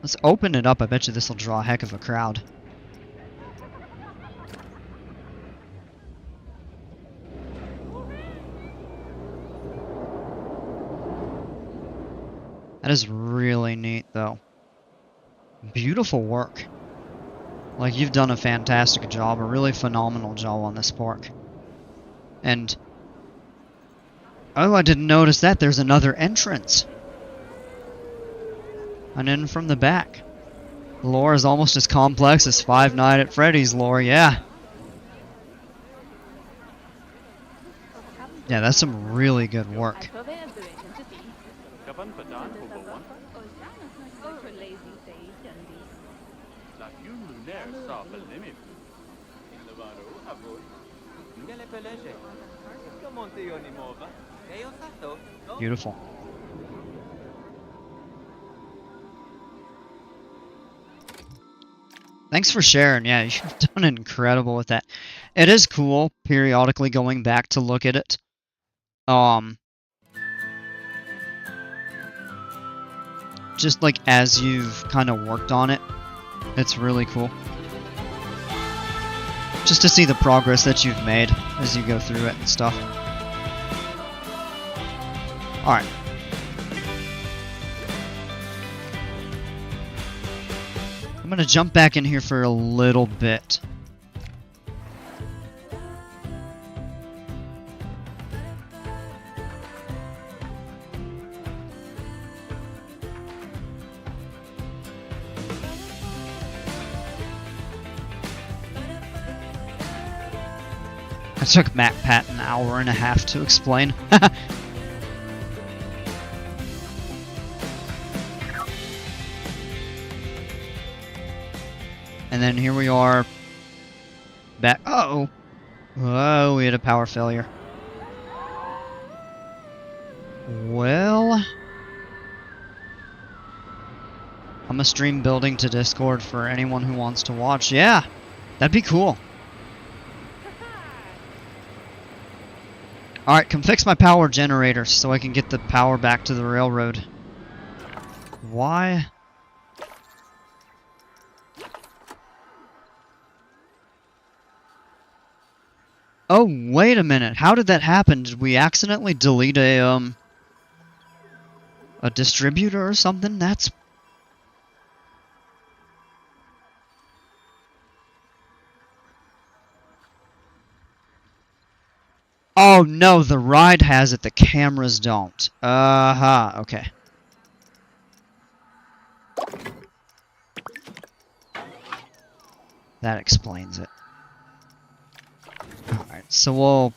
Let's open it up. I bet you this will draw a heck of a crowd. That is really neat, though. Beautiful work. Like, you've done a fantastic job, a really phenomenal job on this park. And... oh, I didn't notice that. There's another entrance. And in from the back. The lore is almost as complex as Five Nights at Freddy's lore, yeah. Yeah, that's some really good work. Beautiful. Thanks for sharing. Yeah, you've done incredible with that. It is cool periodically going back to look at it um, just like as you've kind of worked on it, it's really cool. Just to see the progress that you've made as you go through it and stuff. Alright. I'm gonna jump back in here for a little bit. It took MatPat an hour and a half to explain. And then here we are back. Uh-oh. Whoa, we had a power failure. Well, I'm gonna stream building to Discord for anyone who wants to watch. Yeah, that'd be cool. Alright, come fix my power generator so I can get the power back to the railroad. Why? Oh, wait a minute. How did that happen? Did we accidentally delete a distributor or something? That's... Oh no, the ride has it, the cameras don't. Uh-huh, okay. That explains it. Alright, so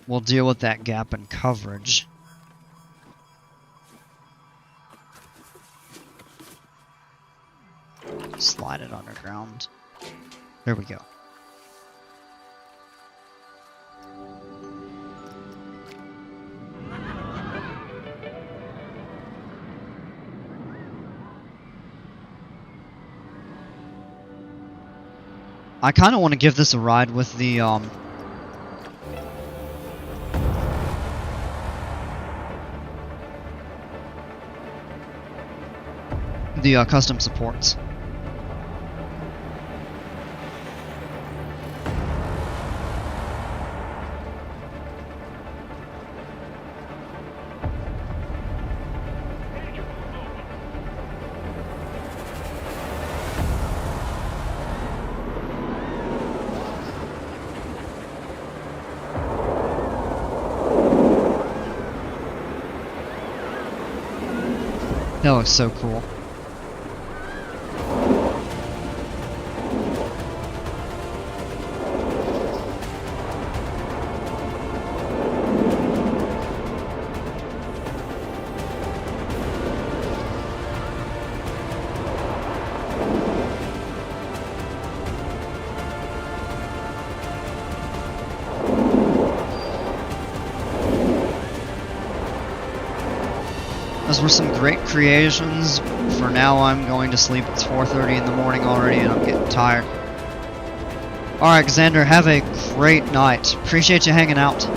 we'll deal with that gap in coverage. Slide it underground. There we go. I kind of want to give this a ride with the, custom supports. That looks so cool. Those were some great creations. For now, I'm going to sleep. It's 4:30 in the morning already, and I'm getting tired. Alright, Xander, have a great night. Appreciate you hanging out.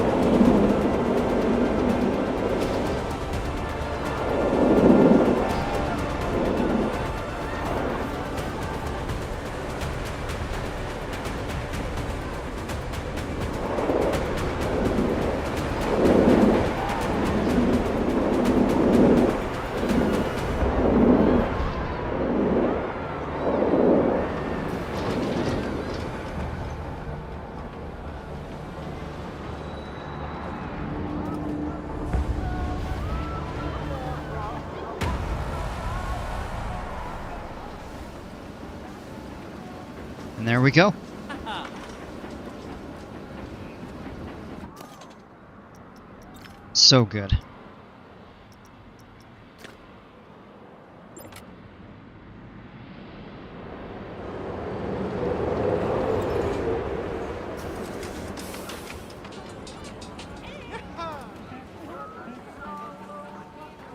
And there we go. So good.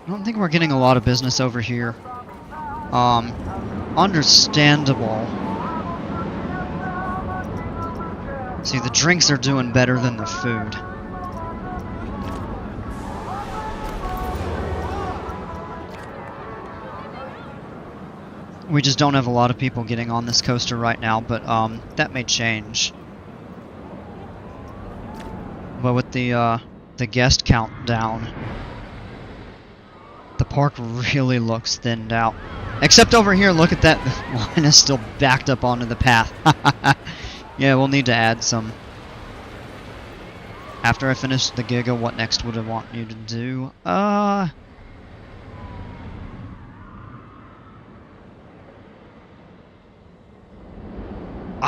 I don't think we're getting a lot of business over here. Understandable. See, the drinks are doing better than the food. We just don't have a lot of people getting on this coaster right now, but that may change. But with the guest count down, the park really looks thinned out. Except over here, look at that, the line is still backed up onto the path. Yeah, we'll need to add some. After I finish the Giga, what next would I want you to do? I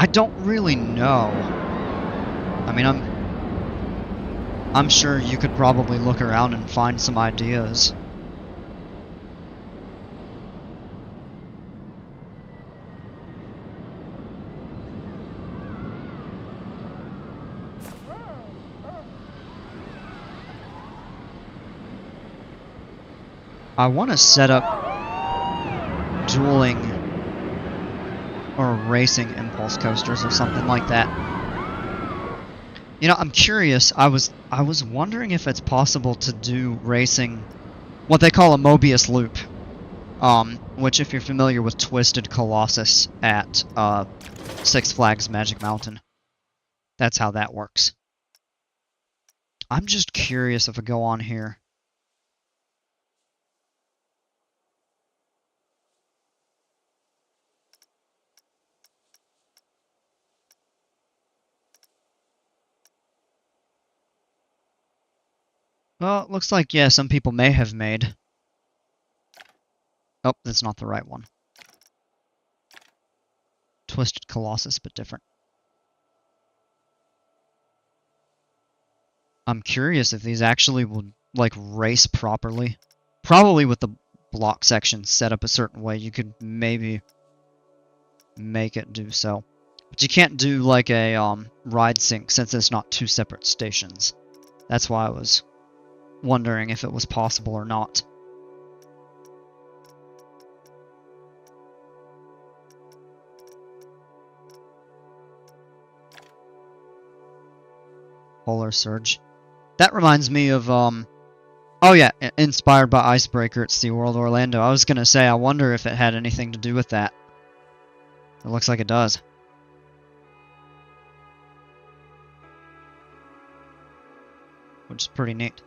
don't really know. I mean, I'm sure you could probably look around and find some ideas. I want to set up dueling or racing impulse coasters or something like that. You know, I'm curious. I was wondering if it's possible to do racing, what they call a Mobius loop, which, if you're familiar with Twisted Colossus at Six Flags Magic Mountain, that's how that works. I'm just curious if I go on here. Well, it looks like, yeah, some people may have made. Oh, that's not the right one. Twisted Colossus, but different. I'm curious if these actually would, like, race properly. Probably with the block section set up a certain way, you could maybe make it do so. But you can't do, like, a ride sync since it's not two separate stations. That's why I was wondering if it was possible or not. Polar Surge. That reminds me of, oh yeah, inspired by Icebreaker at SeaWorld Orlando. I was gonna say, I wonder if it had anything to do with that. It looks like it does. Which is pretty neat.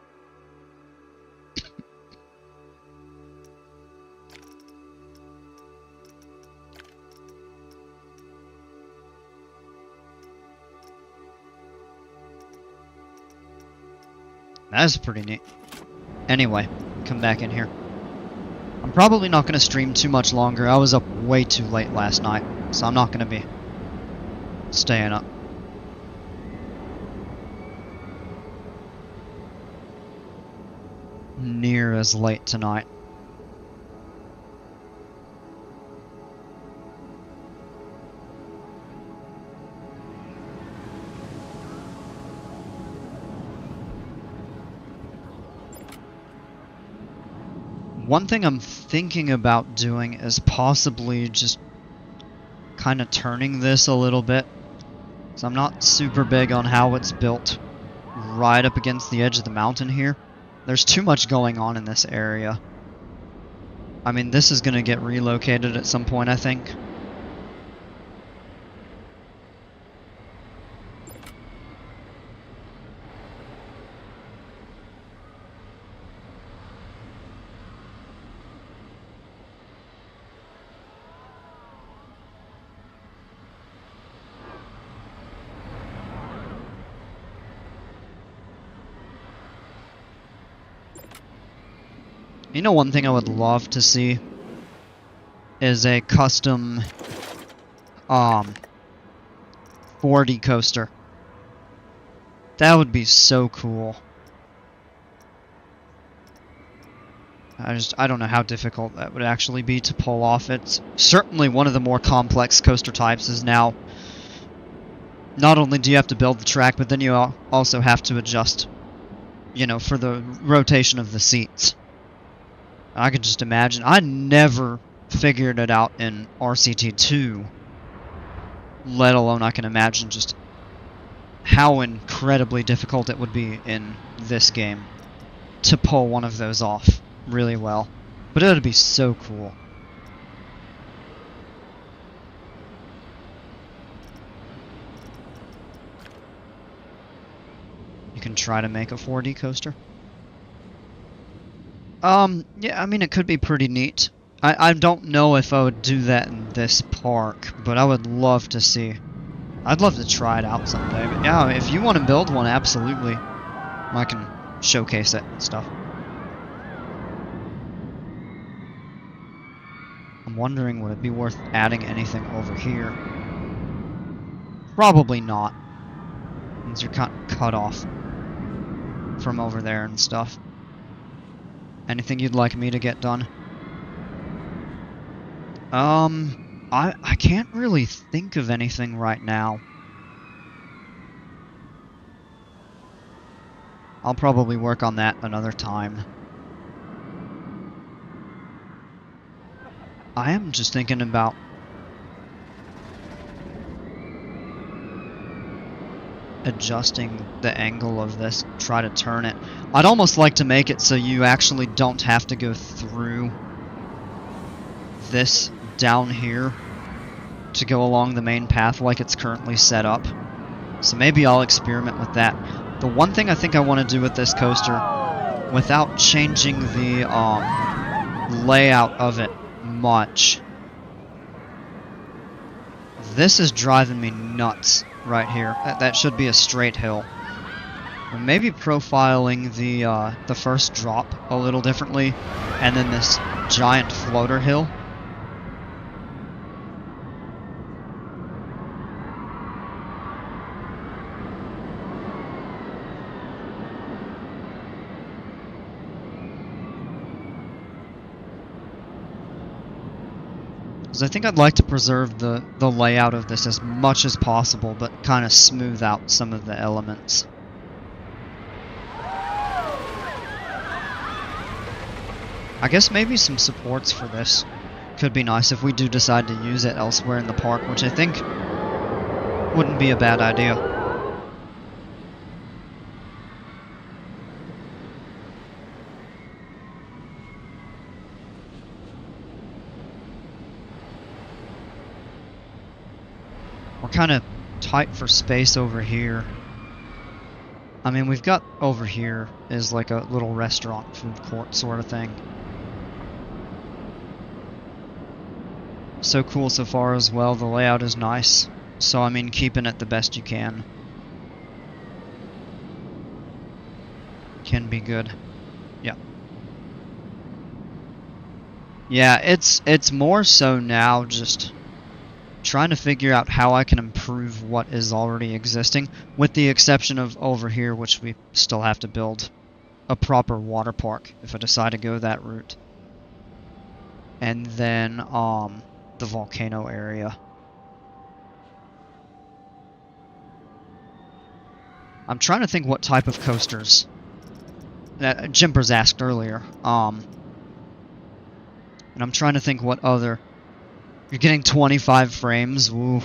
That is pretty neat. Anyway, come back in here. I'm probably not going to stream too much longer. I was up way too late last night, so I'm not going to be staying up. Near as late tonight. One thing I'm thinking about doing is possibly just kind of turning this a little bit. So I'm not super big on how it's built right up against the edge of the mountain here. There's too much going on in this area. I mean, this is going to get relocated at some point, I think. You know, one thing I would love to see is a custom 4D coaster. That would be so cool. I don't know how difficult that would actually be to pull off. It's certainly one of the more complex coaster types. Is now, not only do you have to build the track, but then you also have to adjust, you know, for the rotation of the seats. I could just imagine. I never figured it out in RCT2, let alone I can imagine just how incredibly difficult it would be in this game to pull one of those off really well. But it would be so cool. try to make a 4D coaster. Yeah, I mean, it could be pretty neat. I don't know if I would do that in this park, but I would love to see. I'd love to try it out someday. But yeah, if you want to build one, absolutely. I can showcase it and stuff. I'm wondering, would it be worth adding anything over here? Probably not. Means you're cut off from over there and stuff. Anything you'd like me to get done? I can't really think of anything right now. I'll probably work on that another time. I am just thinking about adjusting the angle of this, try to turn it. I'd almost like to make it so you actually don't have to go through this down here to go along the main path like it's currently set up. So maybe I'll experiment with that. The one thing I think I want to do with this coaster, without changing the layout of it much, this is driving me nuts right here. That should be a straight hill. But maybe profiling the first drop a little differently, and then this giant floater hill. Because I think I'd like to preserve the layout of this as much as possible, but kind of smooth out some of the elements. I guess maybe some supports for this could be nice if we do decide to use it elsewhere in the park, which I think wouldn't be a bad idea. We're kind of tight for space over here. I mean, we've got over here is like a little restaurant, food court sort of thing. So cool so far as well. The layout is nice. So, I mean, keeping it the best you can be good. Yeah. Yeah, it's more so now just trying to figure out how I can improve what is already existing, with the exception of over here, which we still have to build a proper water park if I decide to go that route. And then the volcano area. I'm trying to think what type of coasters that Jimpers asked earlier. And I'm trying to think what other. You're getting 25 frames. Woo.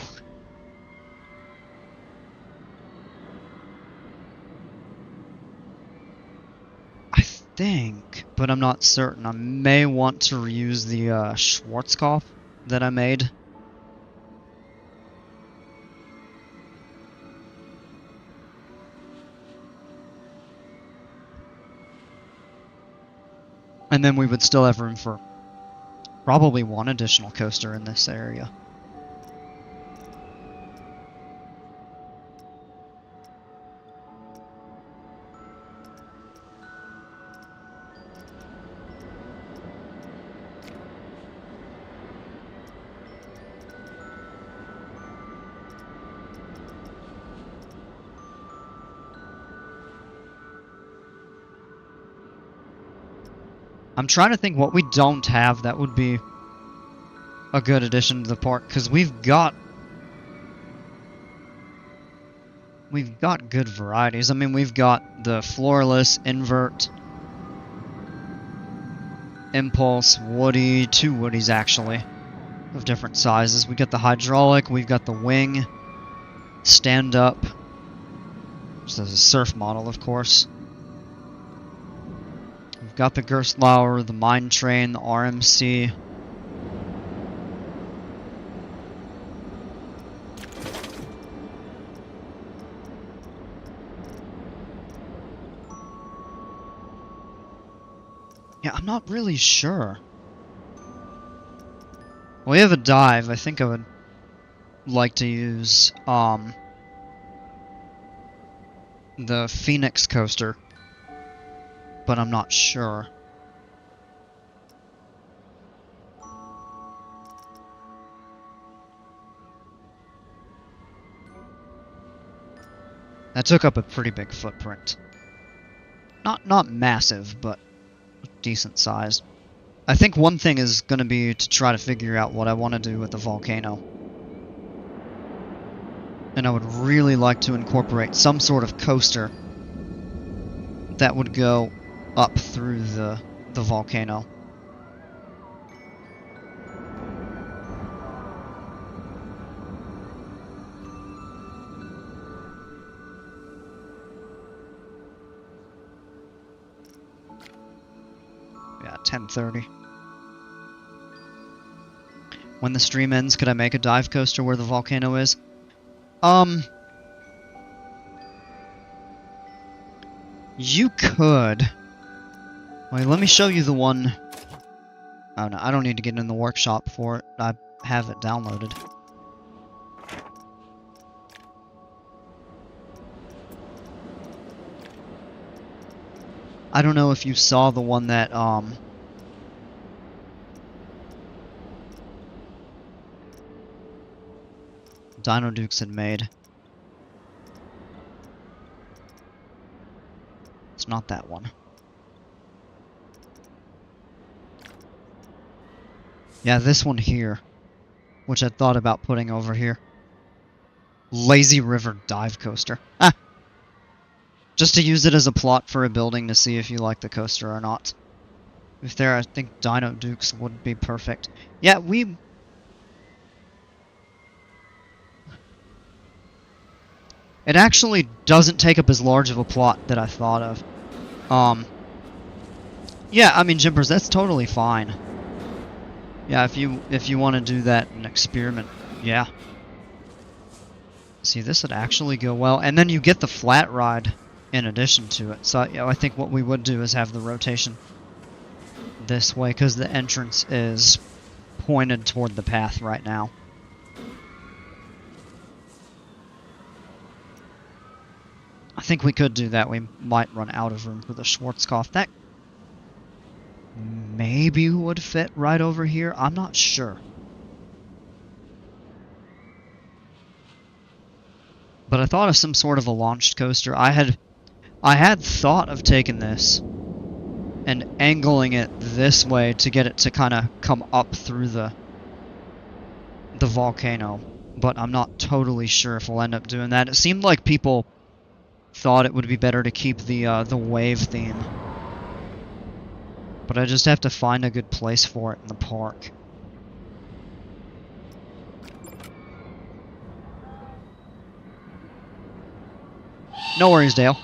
I think, but I'm not certain. I may want to reuse the Schwarzkopf that I made. And then we would still have room for probably one additional coaster in this area. I'm trying to think what we don't have that would be a good addition to the park, because we've got good varieties. I mean, we've got the floorless, invert, impulse, woody, two woodies actually, of different sizes. We got the hydraulic, we've got the wing, stand up, which is a surf model, of course. We've got the Gerstlauer, the Mine Train, the RMC. Yeah, I'm not really sure. We have a dive. I think I would like to use, the Phoenix coaster, but I'm not sure. That took up a pretty big footprint. Not massive, but decent size. I think one thing is going to be to try to figure out what I want to do with the volcano. And I would really like to incorporate some sort of coaster that would go up through the volcano. Yeah, 10:30. When the stream ends, could I make a dive coaster where the volcano is? You could. Wait, let me show you the one. Oh no, I don't need to get in the workshop for it. I have it downloaded. I don't know if you saw the one that, Dino Dukes had made. It's not that one. Yeah, this one here, which I thought about putting over here. Lazy River Dive Coaster. Ah! Just to use it as a plot for a building to see if you like the coaster or not. If there, I think Dino Dukes would be perfect. Yeah, It actually doesn't take up as large of a plot that I thought of. Yeah, I mean, Jimpers, that's totally fine. Yeah, if you want to do that and experiment, yeah. See, this would actually go well, and then you get the flat ride in addition to it. So, I think what we would do is have the rotation this way, because the entrance is pointed toward the path right now. I think we could do that. We might run out of room for the Schwarzkopf. That maybe would fit right over here. I'm not sure. But I thought of some sort of a launched coaster. I had thought of taking this and angling it this way to get it to kind of come up through the volcano, but I'm not totally sure if we'll end up doing that. It seemed like people thought it would be better to keep the wave theme, but I just have to find a good place for it in the park. No worries, Dale.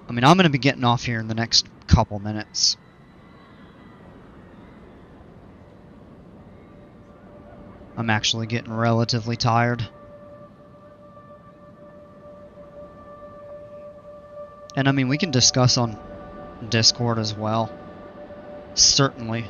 I mean, I'm going to be getting off here in the next couple minutes. I'm actually getting relatively tired. And I mean, we can discuss on Discord as well. Certainly.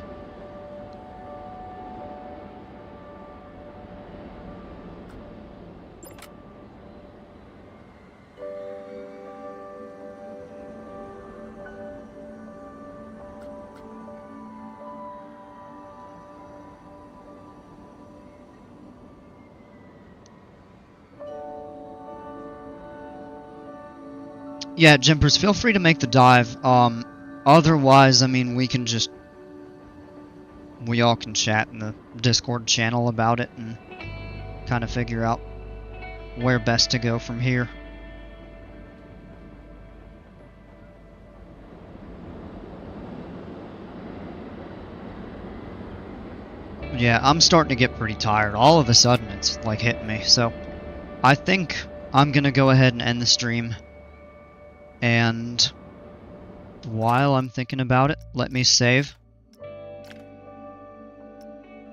Yeah, Jimpers, feel free to make the dive. Otherwise, I mean, we all can chat in the Discord channel about it and kind of figure out where best to go from here. Yeah, I'm starting to get pretty tired. All of a sudden, it's like hitting me. So, I think I'm gonna go ahead and end the stream. And while I'm thinking about it, let me save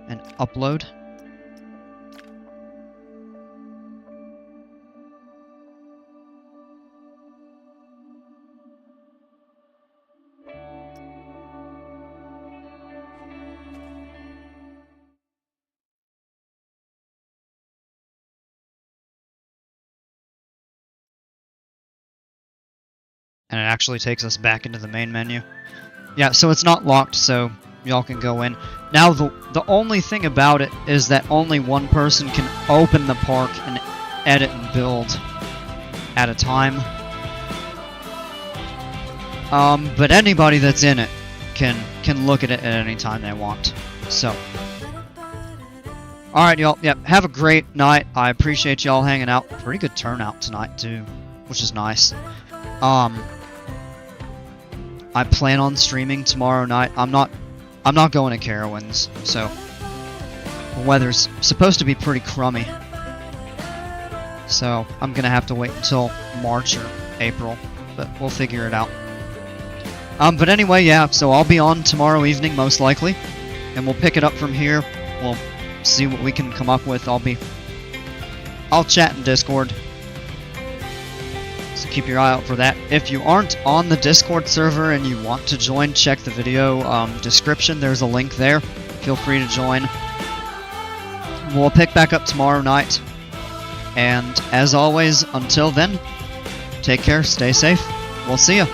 and upload. And it actually takes us back into the main menu. Yeah, so it's not locked, so y'all can go in. Now, the only thing about it is that only one person can open the park and edit and build at a time. But anybody that's in it can look at it at any time they want. So, alright, y'all. Yep, have a great night. I appreciate y'all hanging out. Pretty good turnout tonight, too, which is nice. I plan on streaming tomorrow night. I'm not going to Carowinds, so the weather's supposed to be pretty crummy. So I'm gonna have to wait until March or April, but we'll figure it out. But anyway, yeah, so I'll be on tomorrow evening most likely, and we'll pick it up from here. We'll see what we can come up with. I'll chat in Discord. So keep your eye out for that. If you aren't on the Discord server and you want to join, check the video description. There's a link there. Feel free to join. We'll pick back up tomorrow night. And as always, until then, take care, stay safe. We'll see ya.